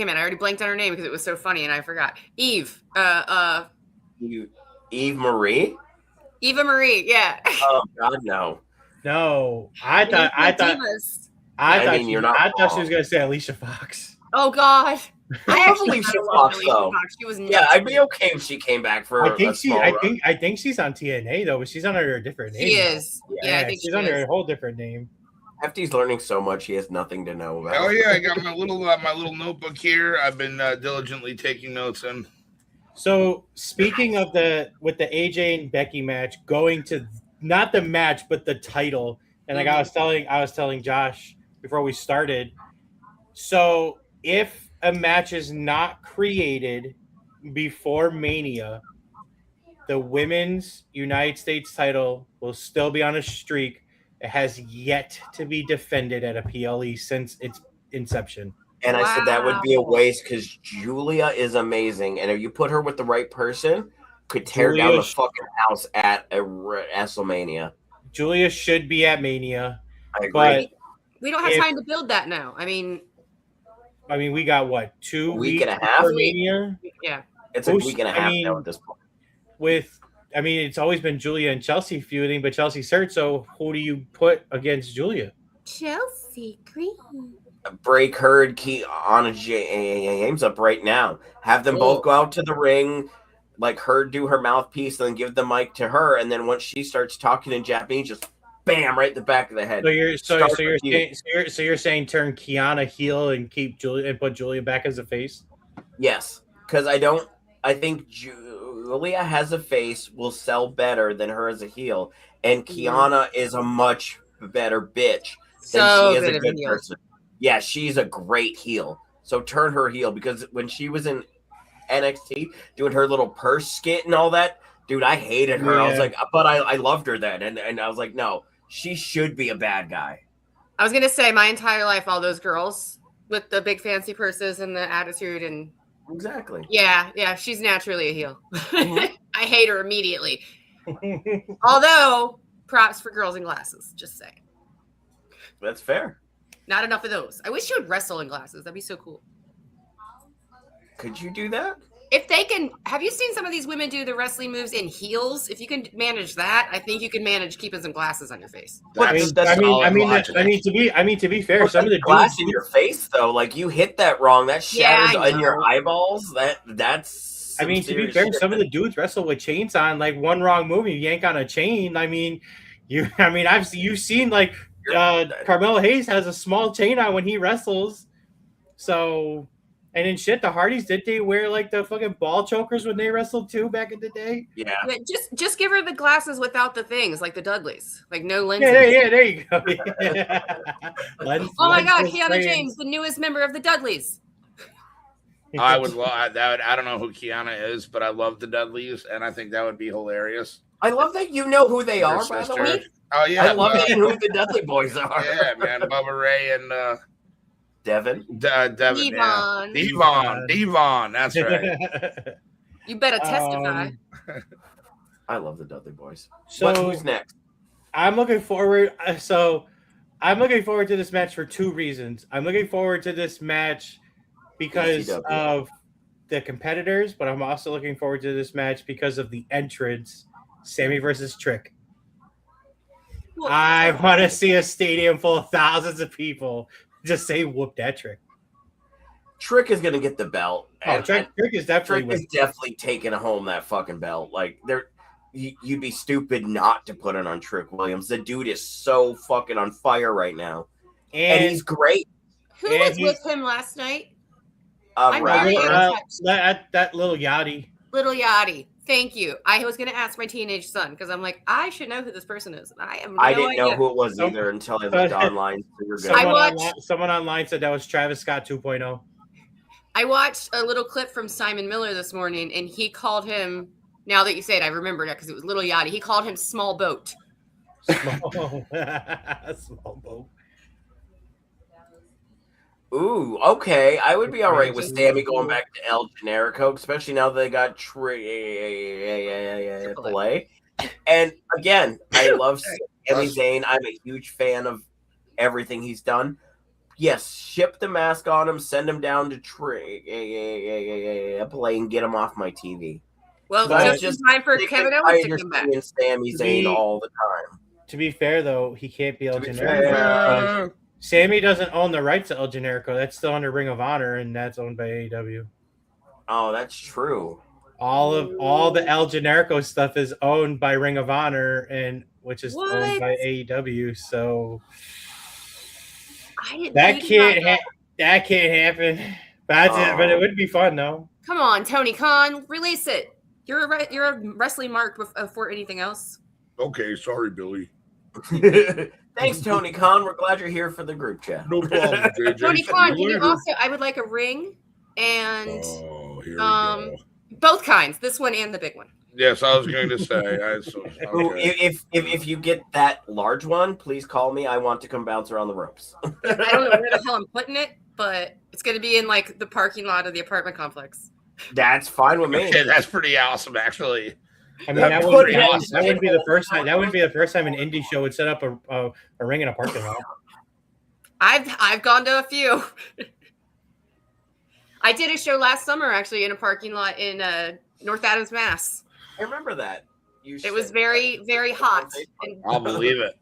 it, I already blanked on her name because it was so funny and I forgot. Eve. Eve Marie? Eva Marie, yeah. Oh God, no. No. I thought she was gonna say Alicia Fox. Oh God. I actually Alicia Fox though. She was I'd be okay if she came back for I think she's on TNA though, but she's under a different name. She is. Yeah, I think she's under a whole different name. FD's learning so much he has nothing to know about. Oh yeah, I got my little notebook here. I've been diligently taking notes in. So speaking of with the AJ and Becky match, going to not the match but the title, and like I was telling Josh before we started. So if a match is not created before Mania, the women's United States title will still be on a streak. It has yet to be defended at a PLE since its inception. And I said that would be a waste because Julia is amazing. And if you put her with the right person, could tear down the fucking house at a WrestleMania. Julia should be at Mania. I agree. But we don't have time to build that now. I mean, we got what, 2 weeks and a half? Mania? Yeah. It's a week and a half now at this point. It's always been Julia and Chelsea feuding, but Chelsea's hurt, so who do you put against Julia? Chelsea Green. Break her and Kiana James up right now. Have them both go out to the ring, like her do her mouthpiece, and then give the mic to her, and then once she starts talking in Japanese, just bam, right in the back of the head. So you're saying turn Kiana heel and keep Julia and put Julia back as a face? Yes, because I think Julia has a face will sell better than her as a heel, and Kiana is a much better bitch than she is a good person. Yeah, she's a great heel. So turn her heel, because when she was in NXT doing her little purse skit and all that, dude, I hated her. Yeah. I was like, but I loved her then. And I was like, no, she should be a bad guy. I was going to say my entire life, all those girls with the big fancy purses and the attitude and. Exactly. Yeah, she's naturally a heel. Mm-hmm. I hate her immediately. Although, props for girls in glasses, just saying. That's fair. Not enough of those. I wish you would wrestle in glasses. That'd be so cool. Could you do that? If they can, have you seen some of these women do the wrestling moves in heels? If you can manage that, I think you can manage keeping some glasses on your face. To be fair, some of the glass in your face though, like you hit that wrong, that shatters on your eyeballs. That's. To be fair, some of the dudes wrestle with chains on. Like one wrong move, you yank on a chain. You've seen like. Carmelo Hayes has a small chain on when he wrestles. So, and then the Hardys, did they wear like the fucking ball chokers when they wrestled too back in the day? Yeah. Just give her the glasses without the things, like the Dudleys, like no lenses. Yeah, there you go. Oh my God, Kiana James, the newest member of the Dudleys. I would love that. I don't know who Kiana is, but I love the Dudleys, and I think that would be hilarious. I love that you know who they are, by the sister. way. Oh yeah, I love who the Dudley boys are. Yeah, man, Bubba Ray and Devin. Devin, Devon. Yeah. Devon. That's right. You better testify. I love the Dudley boys. So who's next? I'm looking forward. I'm looking forward to this match for two reasons. I'm looking forward to this match because of the competitors, but I'm also looking forward to this match because of the entrance, Sammy versus Trick. I want to see a stadium full of thousands of people just say "whoop that Trick." Trick is gonna get the belt. Trick is definitely taking home that fucking belt. Like you'd be stupid not to put it on Trick Williams. The dude is so fucking on fire right now, and he's great. Who was with him last night? That little Yachty. Little Yachty. Thank you. I was going to ask my teenage son because I'm like, I should know who this person is. I didn't know who it was either until I looked online. Someone online said that was Travis Scott 2.0. I watched a little clip from Simon Miller this morning, and he called him. Now that you say it, I remember that because it was Little Yachty. He called him Small Boat. Small Boat. Ooh, okay. I would be all right with Sammy going back to El Generico, especially now that they got Triple. And again, I love Sami Zayn. I'm a huge fan of everything he's done. Yes, ship the mask on him, send him down to Triple and get him off my TV. Well, just time for Kevin Owens to come back. Sami Zayn all the time. To be fair, though, he can't be El Generico. Sammy doesn't own the rights to El Generico. That's still under Ring of Honor, and that's owned by AEW. Oh, that's true. All the El Generico stuff is owned by Ring of Honor, and which is owned by AEW. So that can't happen. But it would be fun, though. Come on, Tony Khan, release it. You're a wrestling mark before anything else. Okay, sorry, Billy. Thanks, Tony Khan. We're glad you're here for the group chat. No problem, JJ. Tony Khan, can you also? I would like a ring and here we go. Both kinds, this one and the big one. Yes, I was going to say. If you get that large one, please call me. I want to come bounce around the ropes. I don't know where the hell I'm putting it, but it's going to be in like the parking lot of the apartment complex. That's fine with me. Okay, that's pretty awesome, actually. I mean, that wouldn't be the first time. That wouldn't be the first time an indie show would set up a ring in a parking lot. I've gone to a few. I did a show last summer actually in a parking lot in North Adams, Mass. I remember that. It was very, very hot. I'll believe it.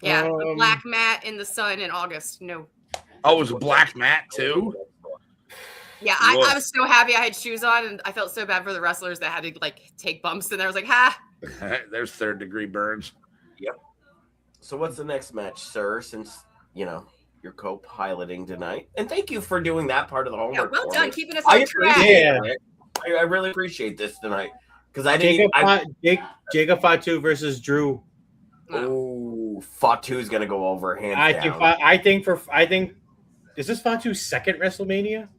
Yeah, a black mat in the sun in August. No. Oh, it was a black mat too? Yeah, I was so happy I had shoes on, and I felt so bad for the wrestlers that had to like take bumps, and I was like, ha. There's third-degree burns. Yep. So what's the next match, sir? Since you're co-piloting tonight, and thank you for doing that part of the homework. Yeah, well done, keeping us on track. I really appreciate this tonight because I didn't. Jacob Fatu versus Drew. Oh, Fatu is gonna go over hands down. I think is this Fatu's second WrestleMania?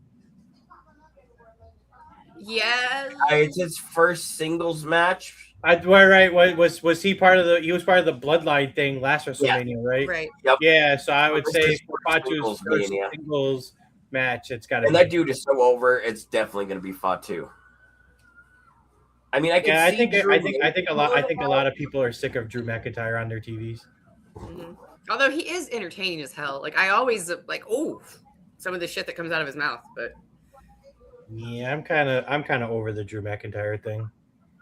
Yeah, it's his first singles match. Was he part of the? He was part of the Bloodline thing last WrestleMania, right? Right. Yep. Yeah, so I would say for Fatu's first singles match, it's got to. And that dude is so over. It's definitely going to be Fatu. I mean, I think a lot of people are sick of Drew McIntyre on their TVs. Mm-hmm. Although he is entertaining as hell. Like I always some of the shit that comes out of his mouth, but. Yeah, I'm kind of over the Drew McIntyre thing.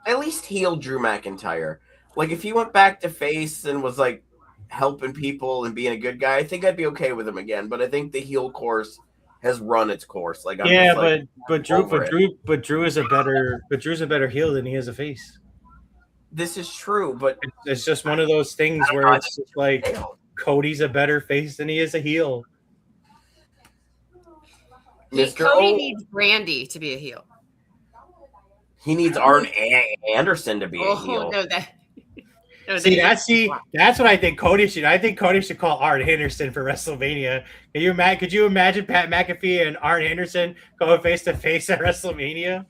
At least heel Drew McIntyre. Like if he went back to face and was like helping people and being a good guy, I think I'd be okay with him again. But I think the heel course has run its course. Like but Drew is a better heel than he is a face. This is true, but it's just one of those things where it's just like Cody's a better face than he is a heel. Cody needs Brandy to be a heel. He needs Arn Anderson to be a heel. No, that That's what I think Cody should. I think Cody should call Arn Anderson for WrestleMania. Could you imagine Pat McAfee and Arn Anderson going face to face at WrestleMania?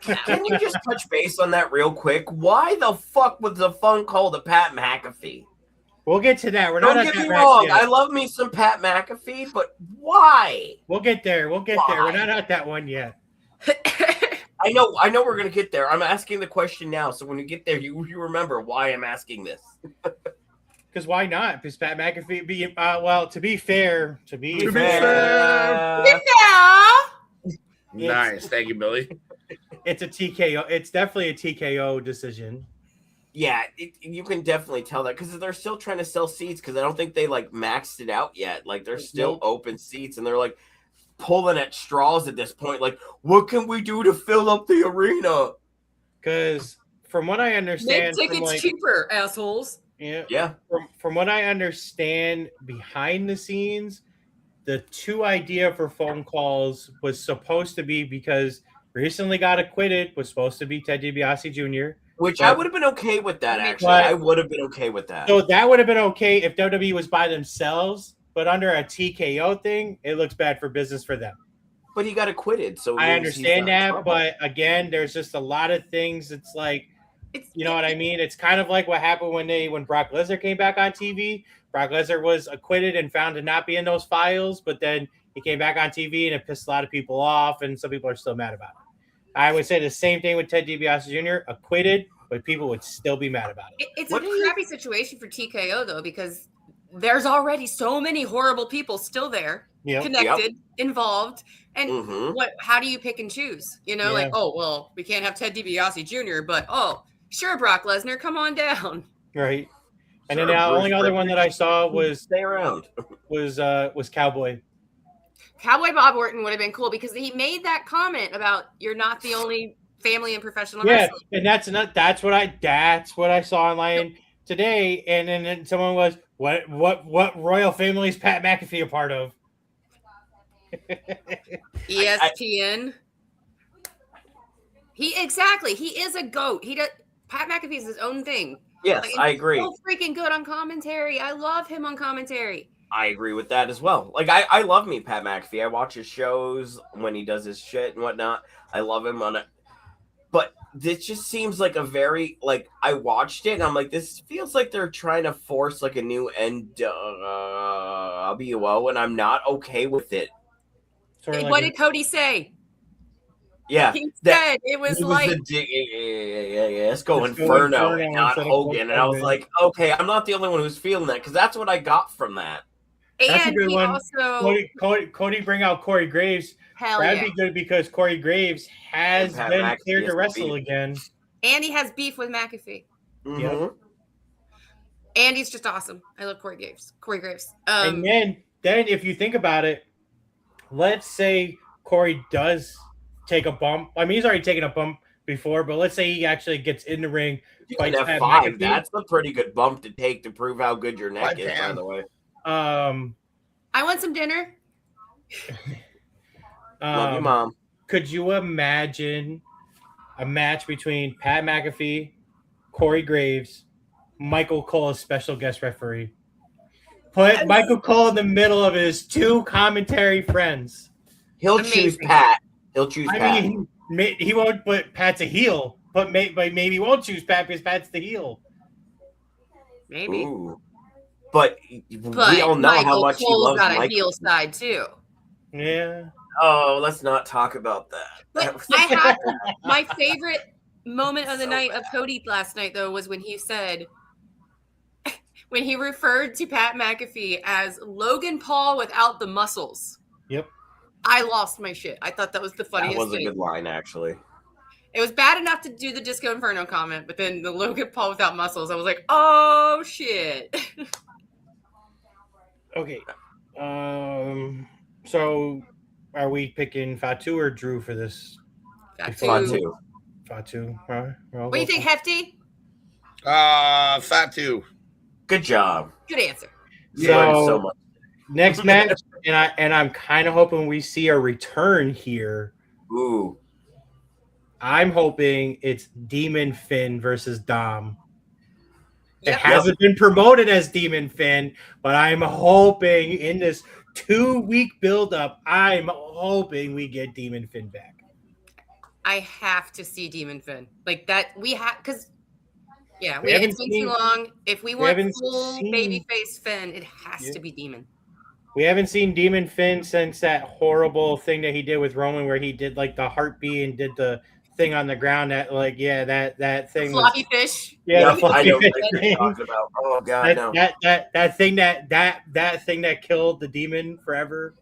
Can you just touch base on that real quick? Why the fuck was the phone call to Pat McAfee? We'll get to that. Don't get me wrong. I love me some Pat McAfee, but why? We'll get there. We're not at that one yet. I know we're gonna get there. I'm asking the question now, so when you get there, you remember why I'm asking this. Because why not? Because Pat McAfee. Well, to be fair. Nice, thank you, Billy. It's a TKO. It's definitely a TKO decision. Yeah, you can definitely tell that because they're still trying to sell seats because I don't think they like maxed it out yet. Like there's still open seats and they're like pulling at straws at this point. Like, what can we do to fill up the arena? Because from what I understand, make tickets cheaper, assholes. Yeah. From what I understand, behind the scenes, the idea for phone calls was supposed to be because recently got acquitted was supposed to be Ted DiBiase Jr. Which I would have been okay with that, actually. I would have been okay with that. So that would have been okay if WWE was by themselves, but under a TKO thing, it looks bad for business for them. But he got acquitted, so I understand that, but again, there's just a lot of things. It's like, you know what I mean? It's kind of like what happened when Brock Lesnar came back on TV. Brock Lesnar was acquitted and found to not be in those files, but then he came back on TV and it pissed a lot of people off, and some people are still mad about it. I would say the same thing with Ted DiBiase Jr. Acquitted, but people would still be mad about it. It's a crappy situation for TKO, though, because there's already so many horrible people still there, connected, involved. And how do you pick and choose? You know, like, oh, well, we can't have Ted DiBiase Jr., but, oh, sure, Brock Lesnar, come on down. Right. And then the only other one that I saw was stay around. was Cowboy. Cowboy Bob Orton would have been cool because he made that comment about you're not the only family in professional wrestling. And that's what I saw online today. And then someone was, what royal family is Pat McAfee a part of? ESPN. He is a GOAT. Pat McAfee is his own thing. Yes, I agree. So freaking good on commentary. I love him on commentary. I agree with that as well. Like I love me Pat McAfee. I watch his shows when he does his shit and whatnot. I love him on it. But this just seems like a very I watched it and I'm like, this feels like they're trying to force like a new NWO and I'm not okay with it. What did Cody say? Yeah, he said it was like let's go Inferno and not Hogan. And I was like, okay, I'm not the only one who's feeling that because that's what I got from that. That's and a good one. Also, Cody, bring out Corey Graves. That'd be good because Corey Graves has been cleared to wrestle again. And he has beef with McAfee. Yep. And he's just awesome. I love Corey Graves. And then if you think about it, let's say Corey does take a bump. I mean, he's already taken a bump before, but let's say he actually gets in the ring. F5, that's a pretty good bump to take to prove how good your neck is, by the way. I want some dinner. Love you, Mom. Could you imagine a match between Pat McAfee, Corey Graves, Michael Cole as special guest referee? Put Michael Cole in the middle of his two commentary friends. He'll choose Pat. I mean, he won't put Pat's a heel, but maybe he won't choose Pat because Pat's the heel. Maybe. Ooh. But we all know Michael how much Cole's he loves got a Michael. heel side too. Yeah. Oh, let's not talk about that. But I had my favorite moment of the night of Cody last night though was when he said when he referred to Pat McAfee as Logan Paul without the muscles. Yep. I lost my shit. I thought that was the funniest thing. That was a good line, actually. It was bad enough to do the Disco Inferno comment, but then the Logan Paul without muscles, I was like, oh, shit. Okay. So are we picking Fatu or Drew for this? Fatu. What do you think, Hefty? Fatu. Good job. Good answer. So much. Next match, and I'm kind of hoping we see a return here. Ooh. I'm hoping it's Demon Finn versus Dom. It hasn't been promoted as Demon Finn, but I'm hoping in this 2-week build-up, I'm hoping we get Demon Finn back. I have to see Demon Finn like that. We have because it's been too long. If we want full babyface Finn, it has to be Demon. We haven't seen Demon Finn since that horrible thing that he did with Roman, where he did like the heartbeat and did the thing on the ground. That like that thing floppy fish. Yeah, the I know floppy what fish you're thing. talking about. Oh god, no. That thing that killed the demon forever.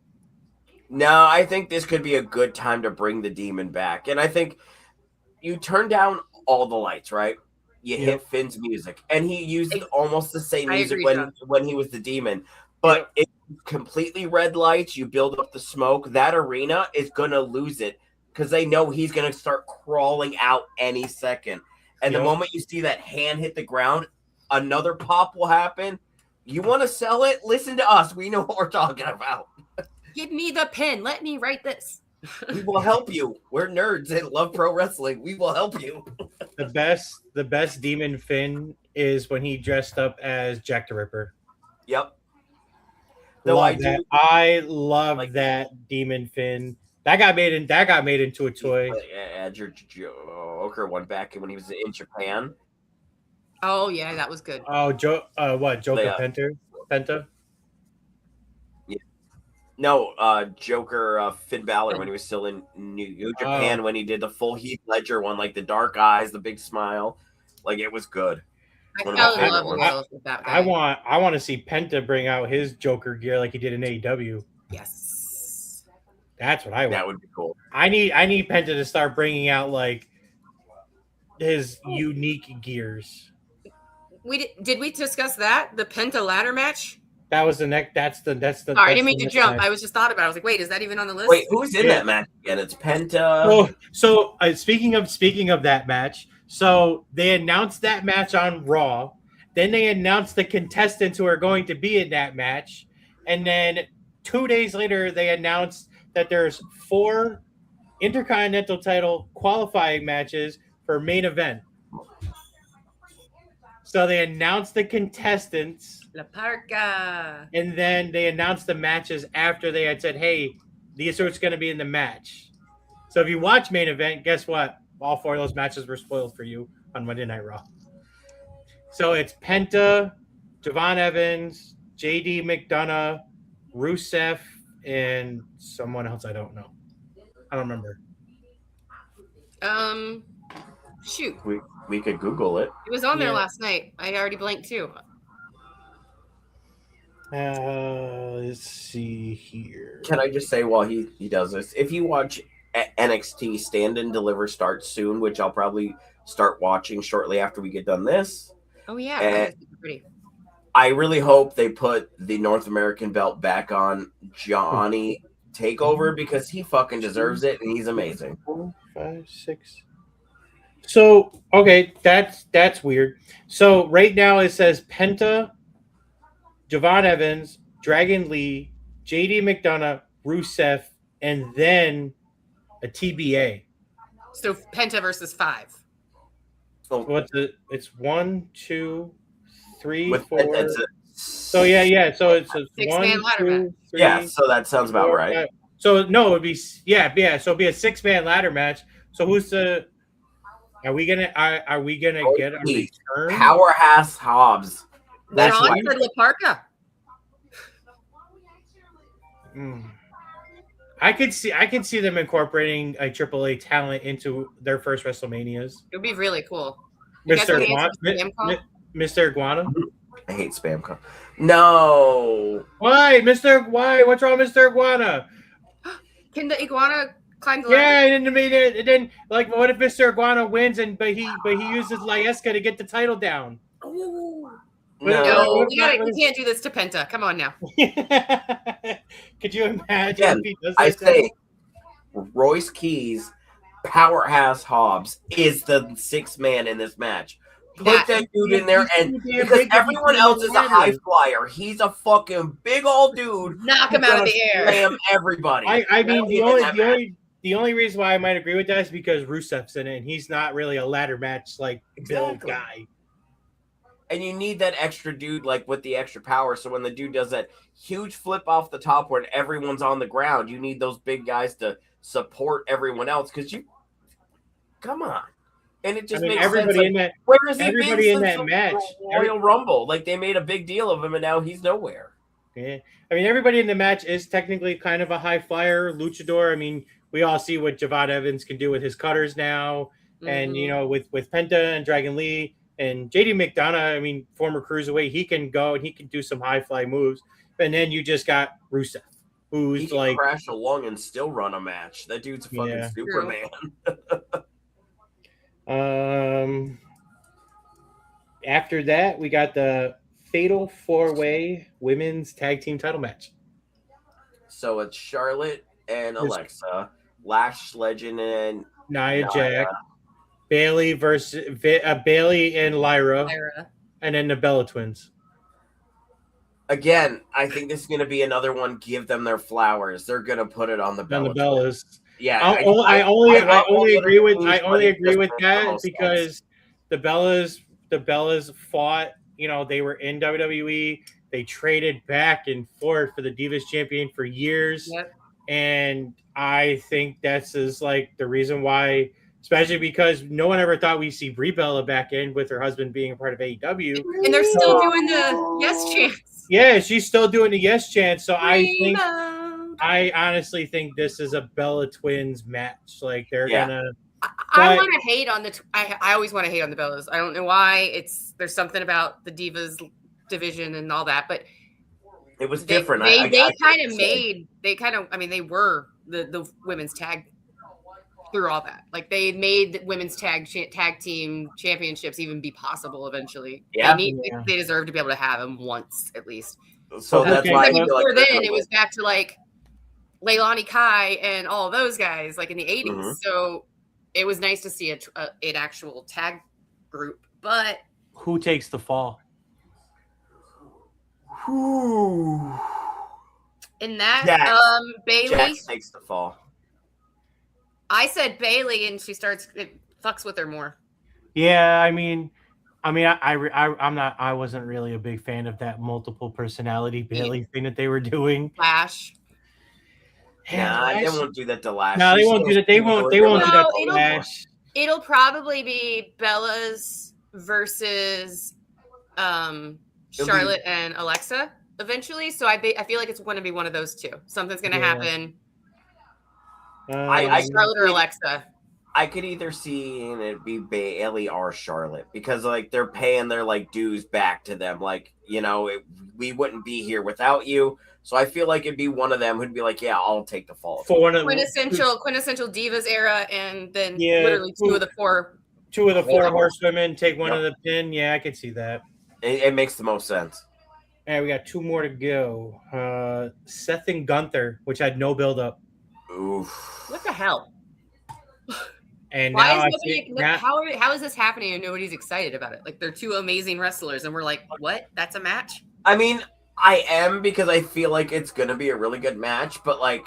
No, I think this could be a good time to bring the demon back. And I think you turn down all the lights, right? You hit Finn's music. And he used almost the same music when he was the demon. But it's completely red lights, you build up the smoke, that arena is going to lose it because they know he's going to start crawling out any second. And the moment you see that hand hit the ground, another pop will happen. You want to sell it? Listen to us. We know what we're talking about. Give me the pen. Let me write this. We will help you. We're nerds and love pro wrestling. We will help you. The best Demon Finn is when he dressed up as Jack the Ripper. Yep. I love that Demon Finn. That got made into a toy. Yeah, Joker one back when he was in Japan. Oh yeah, that was good. Oh, Joker Penta? Yeah. No, Joker Finn Balor when he was still in New Japan when he did the full Heath Ledger one, like the dark eyes, the big smile. Like it was good. I fell in love with that guy. I want to see Penta bring out his Joker gear like he did in AEW. Yes. That's what I want. That would be cool. I need Penta to start bringing out like his unique gears. Did we discuss that? The Penta ladder match? That was the next. That's the. Sorry, I didn't mean to jump. Match. I was just thought about it. I was like, wait, is that even on the list? Wait, who's in that match again? It's Penta. So speaking of that match, so they announced that match on Raw. Then they announced the contestants who are going to be in that match, and then 2 days later they announced that there's 4 Intercontinental title qualifying matches for main event. So they announced the contestants. La Parca. And then they announced the matches after they had said, hey, these are what's going to be in the match. So if you watch main event, guess what? All 4 of those matches were spoiled for you on Monday Night Raw. So it's Penta, Javon Evans, JD McDonough, Rusev, and someone else I don't know. I don't remember. Shoot. We could Google it. It was on there last night. I already blanked too. Let's see here. Can I just say while he does this, if you watch NXT Stand and Deliver starts soon, which I'll probably start watching shortly after we get done this. Oh yeah, pretty. I really hope they put the North American belt back on Johnny Takeover because he fucking deserves it and he's amazing. 4, 5, 6. So okay, that's weird. So right now it says Penta, Javon Evans, Dragon Lee, JD McDonough, Rusev, and then a TBA. So Penta versus 5. So it's 1, 2, 3, with 4. So So it's a 6-man ladder match. 3, yeah, so that sounds about 4, right. 5. So no, it'd be So it'd be a 6-man ladder match. So who's the? Are we gonna get a return? Powerhouse Hobbs. That's why La Parca. I could see them incorporating a AAA talent into their first WrestleManias. It would be really cool. Mr. Iguana. I hate spam call. No. Why, Why? What's wrong, Mr. Iguana? Can the iguana climb the ladder? Yeah, it didn't. Like, what if Mr. Iguana wins but he uses Laesca to get the title down? Ooh. No, we can't do this to Penta. Come on now. Could you imagine? Again, if he does I that? say Royce Keys, Powerhouse Hobbs is the 6th man in this match. Put that dude in there, and because everyone else is a high flyer, he's a fucking big old dude. Knock him out of the air. Slam everybody. I mean, the only reason why I might agree with that is because Rusev's in it, and he's not really a ladder match like build guy. And you need that extra dude, like with the extra power. So when the dude does that huge flip off the top when everyone's on the ground, you need those big guys to support everyone else. Because come on. And it just makes everybody sense. in that, where has he everybody been in since that the match, Royal Rumble? Like they made a big deal of him, and now he's nowhere. Yeah, I mean, everybody in the match is technically kind of a high flyer luchador. I mean, we all see what Javad Evans can do with his cutters now, and with Penta and Dragon Lee and JD McDonough. I mean, former cruiserweight, he can go and he can do some high fly moves. And then you just got Rusev, who's he can like crash along and still run a match. That dude's a fucking Superman. After that, we got the Fatal 4-Way Women's Tag Team Title match. So it's Charlotte and Alexa, Lash Legend and Nia Jax, Bailey versus Bailey and Lyra, and then the Bella Twins. Again, I think this is going to be another one. Give them their flowers. They're going to put it on the Bella. Bellas. Yeah, I only agree with that because the Bellas fought. They were in WWE. They traded back and forth for the Divas Champion for years, and I think that's like the reason why. Especially because no one ever thought we'd see Brie Bella back in with her husband being a part of AEW, and they're still doing the yes chants. Yeah, she's still doing the yes chant. So I honestly think this is a Bella Twins match. Like they're gonna. I want to hate on the. I always want to hate on the Bellas. I don't know why. There's something about the Divas division and all that, but it was different. They were the women's tag through all that. Like they made the women's tag team championships even be possible eventually. Yeah, they deserve to be able to have them once at least. So that's why before then it was back to like Leilani Kai and all those guys like in the 80s. Mm-hmm. So it was nice to see an actual tag group. But who takes the fall? In that, Bailey Jax takes the fall. I said Bailey, and she fucks with her more. Yeah, I wasn't really a big fan of that multiple personality Bailey thing that they were doing. Lash. Yeah, they won't do that to Lash. No, they won't do that. They won't do that to Lash. It'll probably be Bella's versus Charlotte and Alexa eventually. So I feel like it's going to be one of those two. Something's going to happen. Charlotte or Alexa. I could either see it be Bailey or Charlotte because like they're paying their like dues back to them. Like, we wouldn't be here without you. So I feel like it'd be one of them who'd be like, yeah, I'll take the fall. For one of quintessential Divas era, and then literally two of the four horsewomen take one of the pin. Yeah, I could see that. It makes the most sense. And we got two more to go. Seth and Gunther, which had no build up. Oof. What the hell? And how is this happening and nobody's excited about it? Like they're two amazing wrestlers, and we're like, what? That's a match? I mean, I am because I feel like it's gonna be a really good match. But like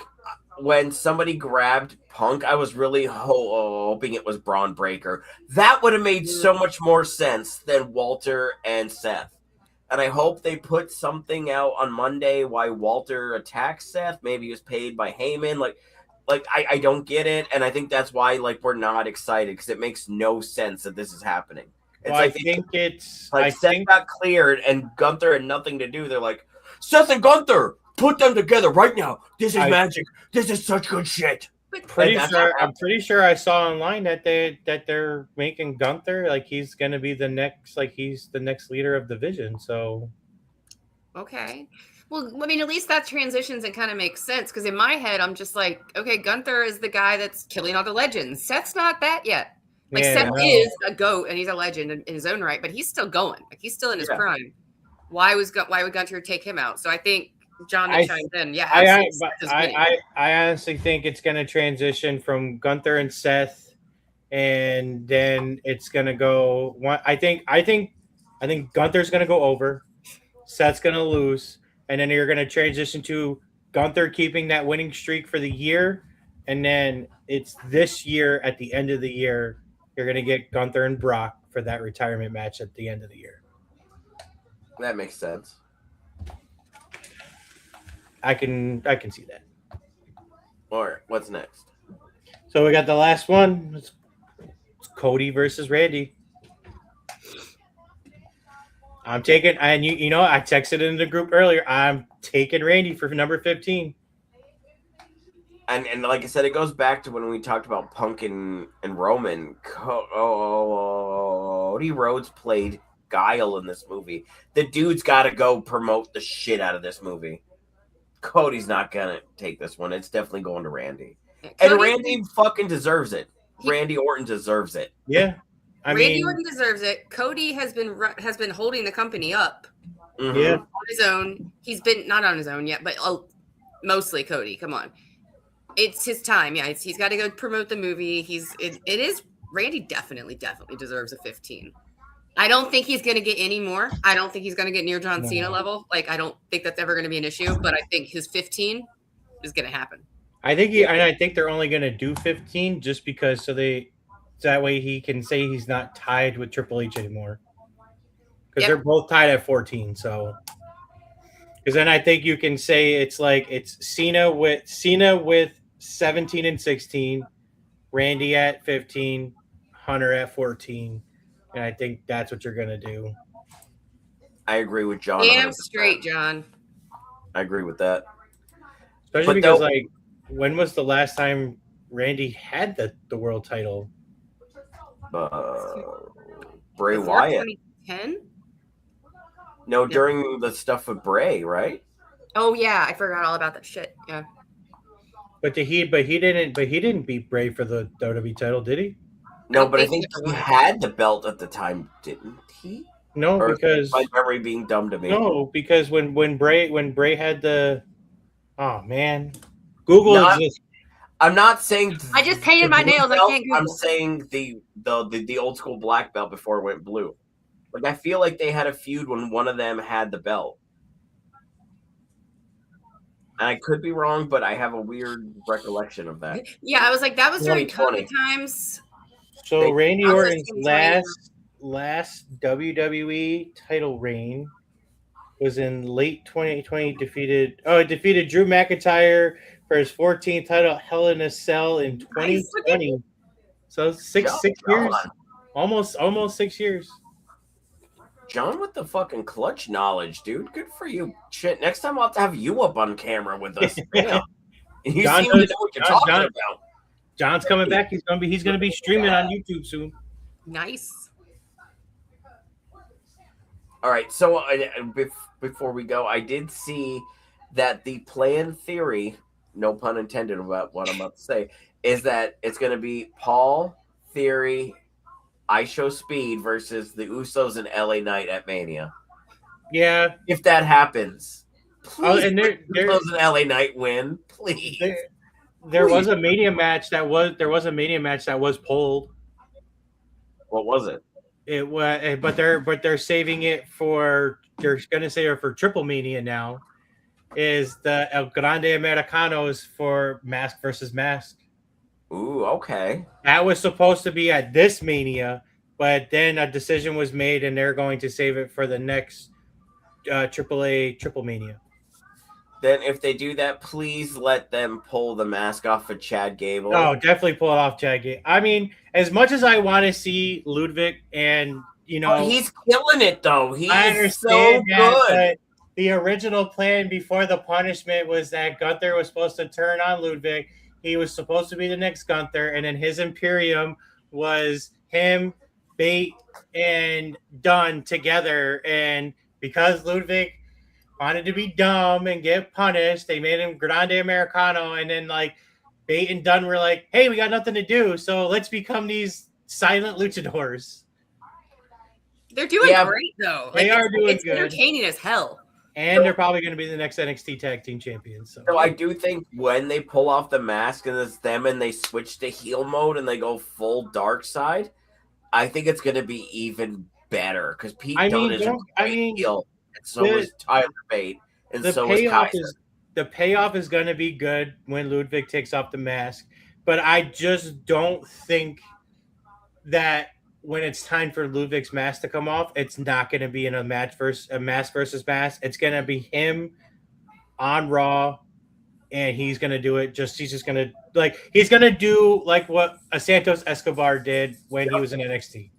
when somebody grabbed Punk, I was really hoping it was Braun Breaker. That would have made so much more sense than Walter and Seth. And I hope they put something out on Monday why Walter attacked Seth. Maybe he was paid by Heyman. Like I don't get it, and I think that's why like we're not excited because it makes no sense that this is happening. Seth got cleared and Gunther had nothing to do. They're like, Seth and Gunther, put them together right now. This is magic. This is such good shit. I'm pretty sure I saw online that they're making Gunther like he's gonna be the next leader of the division. So okay. Well, I mean, at least that transitions and kind of makes sense because in my head, I'm just like, okay, Gunther is the guy that's killing all the legends. Seth's not that yet. Like Seth is a GOAT and he's a legend in his own right, but he's still going. Like he's still in his prime. Why would Gunther take him out? So I think John chimed in. Yeah, I honestly think it's going to transition from Gunther and Seth, and then it's going to go. I think Gunther's going to go over. Seth's going to lose. And then you're going to transition to Gunther keeping that winning streak for the year. And then it's this year at the end of the year, you're going to get Gunther and Brock for that retirement match at the end of the year. That makes sense. I can see that. All right, what's next? So we got the last one. It's Cody versus Randy. I'm taking, and you know, I texted in the group earlier. I'm taking Randy for number 15. And like I said, it goes back to when we talked about Punk and Roman. Cody Rhodes played Guile in this movie. The dude's got to go promote the shit out of this movie. Cody's not gonna take this one. It's definitely going to Randy. And Randy fucking deserves it. Randy Orton deserves it. Yeah, Randy Orton deserves it. Cody has been holding the company up. Mm-hmm. Yeah, on his own. He's been not on his own yet, but mostly Cody. Come on, it's his time. Yeah, he's got to go promote the movie. It is Randy definitely deserves a 15. I don't think he's going to get any more. I don't think he's going to get near John Cena level. Like, I don't think that's ever going to be an issue, but I think his 15 is going to happen. I think I think they're only going to do 15 just because so that way he can say he's not tied with Triple H anymore. Because they're both tied at 14, so because then I think you can say it's Cena with 17 and 16, Randy at 15, Hunter at 14. And I think that's what you're going to do. I agree with John. Damn 100%. Straight, John. I agree with that. Especially because, when was the last time Randy had the world title? Bray Wyatt. 2010? No, during the stuff with Bray, right? Oh, yeah. I forgot all about that shit. Yeah. But he didn't beat Bray for the WWE title, did he? No, but I think he had the belt at the time, didn't he? No, or because my memory being dumb to me. No, because when Bray had the Google exists. I'm not saying I just painted my nails. Belt, I can't Google. I'm saying the old school black belt before it went blue. Like I feel like they had a feud when one of them had the belt. And I could be wrong, but I have a weird recollection of that. Yeah, I was like, that was during COVID times. So Randy Orton's last WWE title reign was in late 2020. Defeated Drew McIntyre for his 14th title Hell in a Cell in 2020. So six years, almost 6 years. John with the fucking clutch knowledge, dude. Good for you. Shit, next time I'll have to have you up on camera with us. Yeah. You seem to know what you're talking about. John's coming back. He's gonna be streaming on YouTube soon. Nice. All right. So before we go, I did see that the planned theory, no pun intended about what I'm about to say, is that it's going to be Paul, Theory, I Show Speed versus the Usos and LA Knight at Mania. Yeah. If that happens, please and Usos and LA Knight win, please. There was a Mania match that was pulled. What was it? It was, but they're saving it for. They're going to save it for Triple Mania now. Is the El Grande Americanos for Mask versus Mask? Ooh, okay. That was supposed to be at this Mania, but then a decision was made, and they're going to save it for the next AAA Triple Mania. Then if they do that, please let them pull the mask off of Chad Gable. Oh, definitely pull it off Chad Gable. I mean, as much as I want to see Ludwig and, he's killing it, though. I understand so good. But the original plan before the punishment was that Gunther was supposed to turn on Ludwig. He was supposed to be the next Gunther, and then his Imperium was him, Bate, and Dunn together. And because Ludwig wanted to be dumb and get punished, they made him Grande Americano, and then Bate and Dunn were like, hey, we got nothing to do, so let's become these silent luchadors. They're doing great, though. They are doing it's good. It's entertaining as hell. And they're probably going to be the next NXT Tag Team Champions. So I do think when they pull off the mask and it's them and they switch to heel mode and they go full dark side, I think it's going to be even better because Pete Dunne is a great heel. And so is Tyler Bate, and so is Kaiser. The payoff is going to be good when Ludwig takes off the mask, but I just don't think that when it's time for Ludwig's mask to come off, it's not going to be in a mask versus mask. It's going to be him on Raw, and he's going to do it. He's just going to he's going to do like what Santos Escobar did when he was in NXT.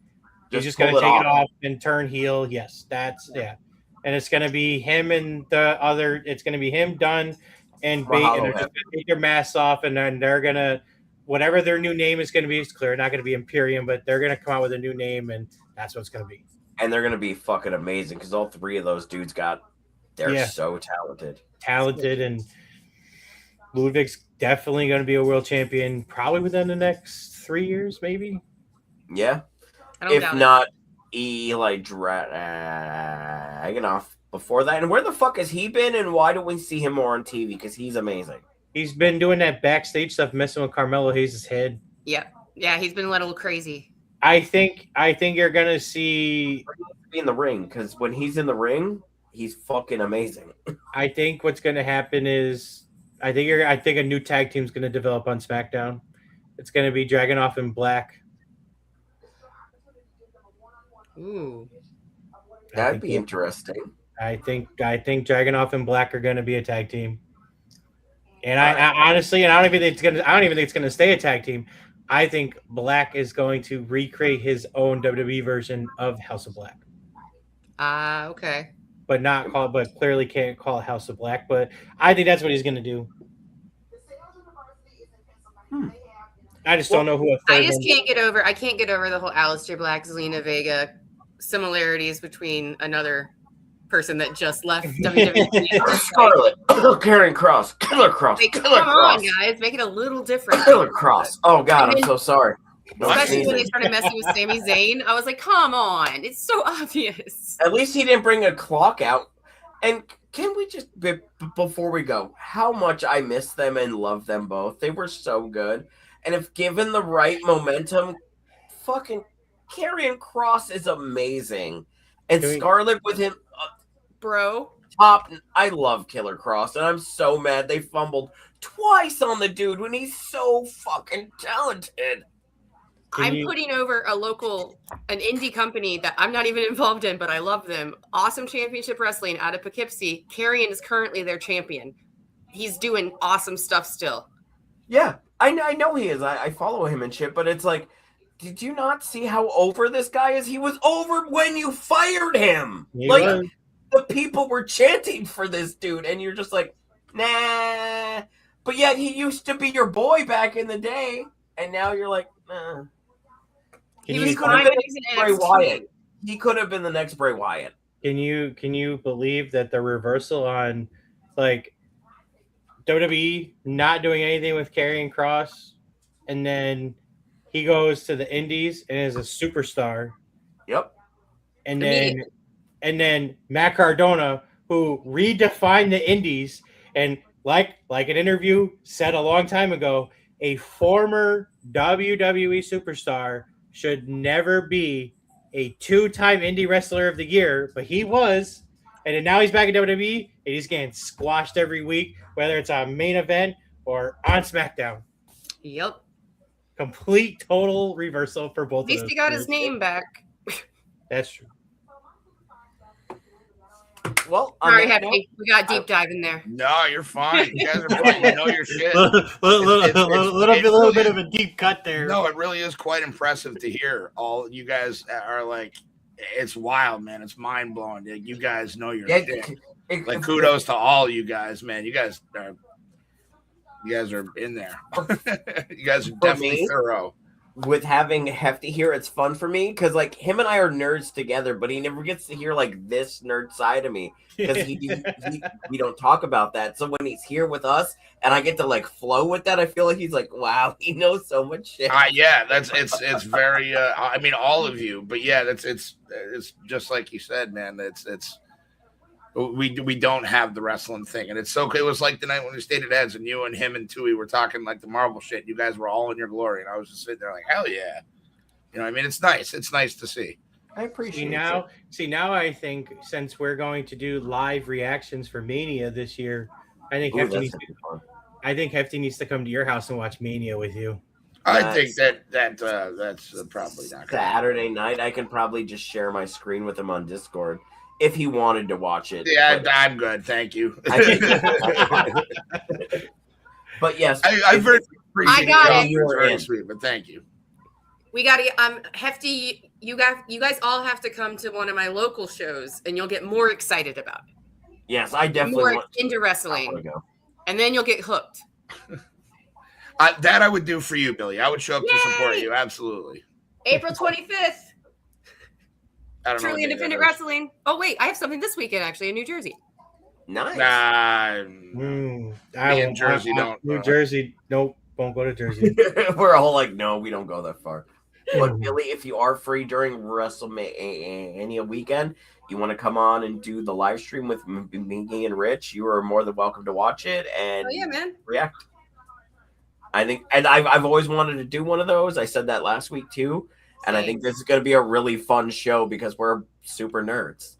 He's just going to take it off and turn heel. Yes, and it's going to be him and the other. It's going to be him, Dunn, and Bate, and they're just going to take their masks off, and then they're going to. Whatever their new name is going to be, it's clear. Not going to be Imperium, but they're going to come out with a new name, and that's what it's going to be. And they're going to be fucking amazing because all three of those dudes they're so talented. And Ludwig's definitely going to be a world champion probably within the next 3 years, maybe. Yeah. If not, Eli Dragunov before that. And where the fuck has he been, and why do we see him more on TV? Because he's amazing. He's been doing that backstage stuff, messing with Carmelo Hayes' head. Yeah, he's been a little crazy. I think you're gonna see in the ring, because when he's in the ring, he's fucking amazing. I think what's gonna happen is I think a new tag team's gonna develop on SmackDown. It's gonna be Dragunov and Black. Ooh, that'd be interesting. I think Dragunov and Black are gonna be a tag team. And I honestly, and I don't even think it's gonna stay a tag team. I think Black is going to recreate his own WWE version of House of Black. Okay. But clearly can't call it House of Black. But I think that's what he's gonna do. I just don't know who. I can't get over the whole Aleister Black, Zelina Vega similarities between another person that just left WWE. Scarlett, Karen Cross, Killer Cross, come on, guys, make it a little different. Killer Cross. Oh God, I'm so sorry. Especially when they started messing with Sami Zayn, I was like, come on, it's so obvious. At least he didn't bring a clock out. And can we just, before we go, how much I miss them and love them both? They were so good. And if given the right momentum, fucking Karrion Kross is amazing. And Scarlett with him, bro. Top. I love Killer Kross, and I'm so mad they fumbled twice on the dude when he's so fucking talented. I'm putting over an indie company that I'm not even involved in, but I love them. Awesome Championship Wrestling out of Poughkeepsie. Karrion is currently their champion. He's doing awesome stuff still. Yeah, I know he is. I follow him and shit, but it's like, did you not see how over this guy is? He was over when you fired him. The people were chanting for this dude, and you're just like, nah. But yet he used to be your boy back in the day, and now you're like, nah. He could have been Bray Wyatt. He could have been the next Bray Wyatt. Can you believe that the reversal on like WWE not doing anything with Karrion Kross, and then he goes to the Indies and is a superstar. Yep. And then Matt Cardona, who redefined the Indies, and like an interview said a long time ago, a former WWE superstar should never be a 2-time Indie Wrestler of the Year, but he was, and then now he's back in WWE, and he's getting squashed every week, whether it's on Main Event or on SmackDown. Yep. Complete, total reversal for both of them. At least he got his name back. That's true. Well, sorry, Hefty. We got deep dive in there. No, you're fine. You guys are fine. You know your shit. little bit of a deep cut there. No, it really is quite impressive to hear. All you guys are like, it's wild, man. It's mind blowing. You guys know your shit. Like, kudos to all you guys, man. You guys are in there. You guys are definitely thorough. With having Hefty here, it's fun for me because like him and I are nerds together, but he never gets to hear like this nerd side of me because we don't talk about that. So when he's here with us and I get to like flow with that, I feel like he's like, wow, he knows so much shit. Yeah, it's very. I mean, all of you, but yeah, it's just like you said, man. It's. We don't have the wrestling thing, and it's okay. It was like the night when we stayed at Ed's, and you and him and Tui were talking like the Marvel shit. You guys were all in your glory, and I was just sitting there like, hell yeah, you know. I mean, it's nice. It's nice to see. I appreciate it. See now, I think since we're going to do live reactions for Mania this year, I think Hefty needs to come to your house and watch Mania with you. I think that's probably not gonna Saturday night. I can probably just share my screen with him on Discord if he wanted to watch it. Yeah, I'm good. Thank you. But yes, I very appreciate I got it. it. Very sweet, but thank you. We got to Hefty. You guys all have to come to one of my local shows, and you'll get more excited about it. Yes, I definitely more want into wrestling, and then you'll get hooked. That I would do for you, Billy. I would show up to support you. Absolutely. April 25th. I don't Truly know Independent Wrestling. Oh wait, I have something this weekend actually in New Jersey. Nice. Me and Jersey don't. New Jersey, nope, won't go to Jersey. We're all like, no, we don't go that far. But Billy, if you are free during WrestleMania weekend, you want to come on and do the live stream with me and Rich, you are more than welcome to watch it and react. I think, and I've always wanted to do one of those. I said that last week too, and I think this is going to be a really fun show because we're super nerds.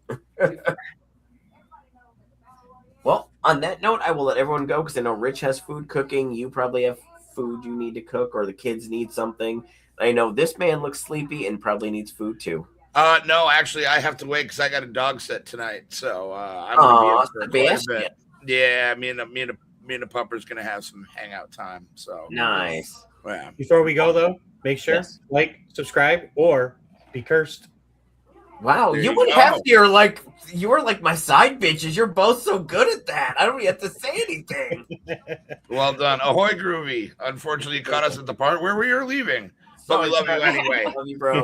Well, on that note, I will let everyone go because I know Rich has food cooking. You probably have food you need to cook, or the kids need something. I know this man looks sleepy and probably needs food too. No, actually, I have to wait because I got a dog sit tonight, so I'm gonna be up for quite a bit. Yeah, me and the pupper's gonna have some hangout time. So nice. Yeah. Before we go though, make sure like, subscribe, or be cursed. Wow, you and Hefty are like you're like my side bitches. You're both so good at that. I don't even have to say anything. Well done. Ahoy, Groovy. Unfortunately, you caught us at the part where we are leaving. But we love you anyway. Love you, bro.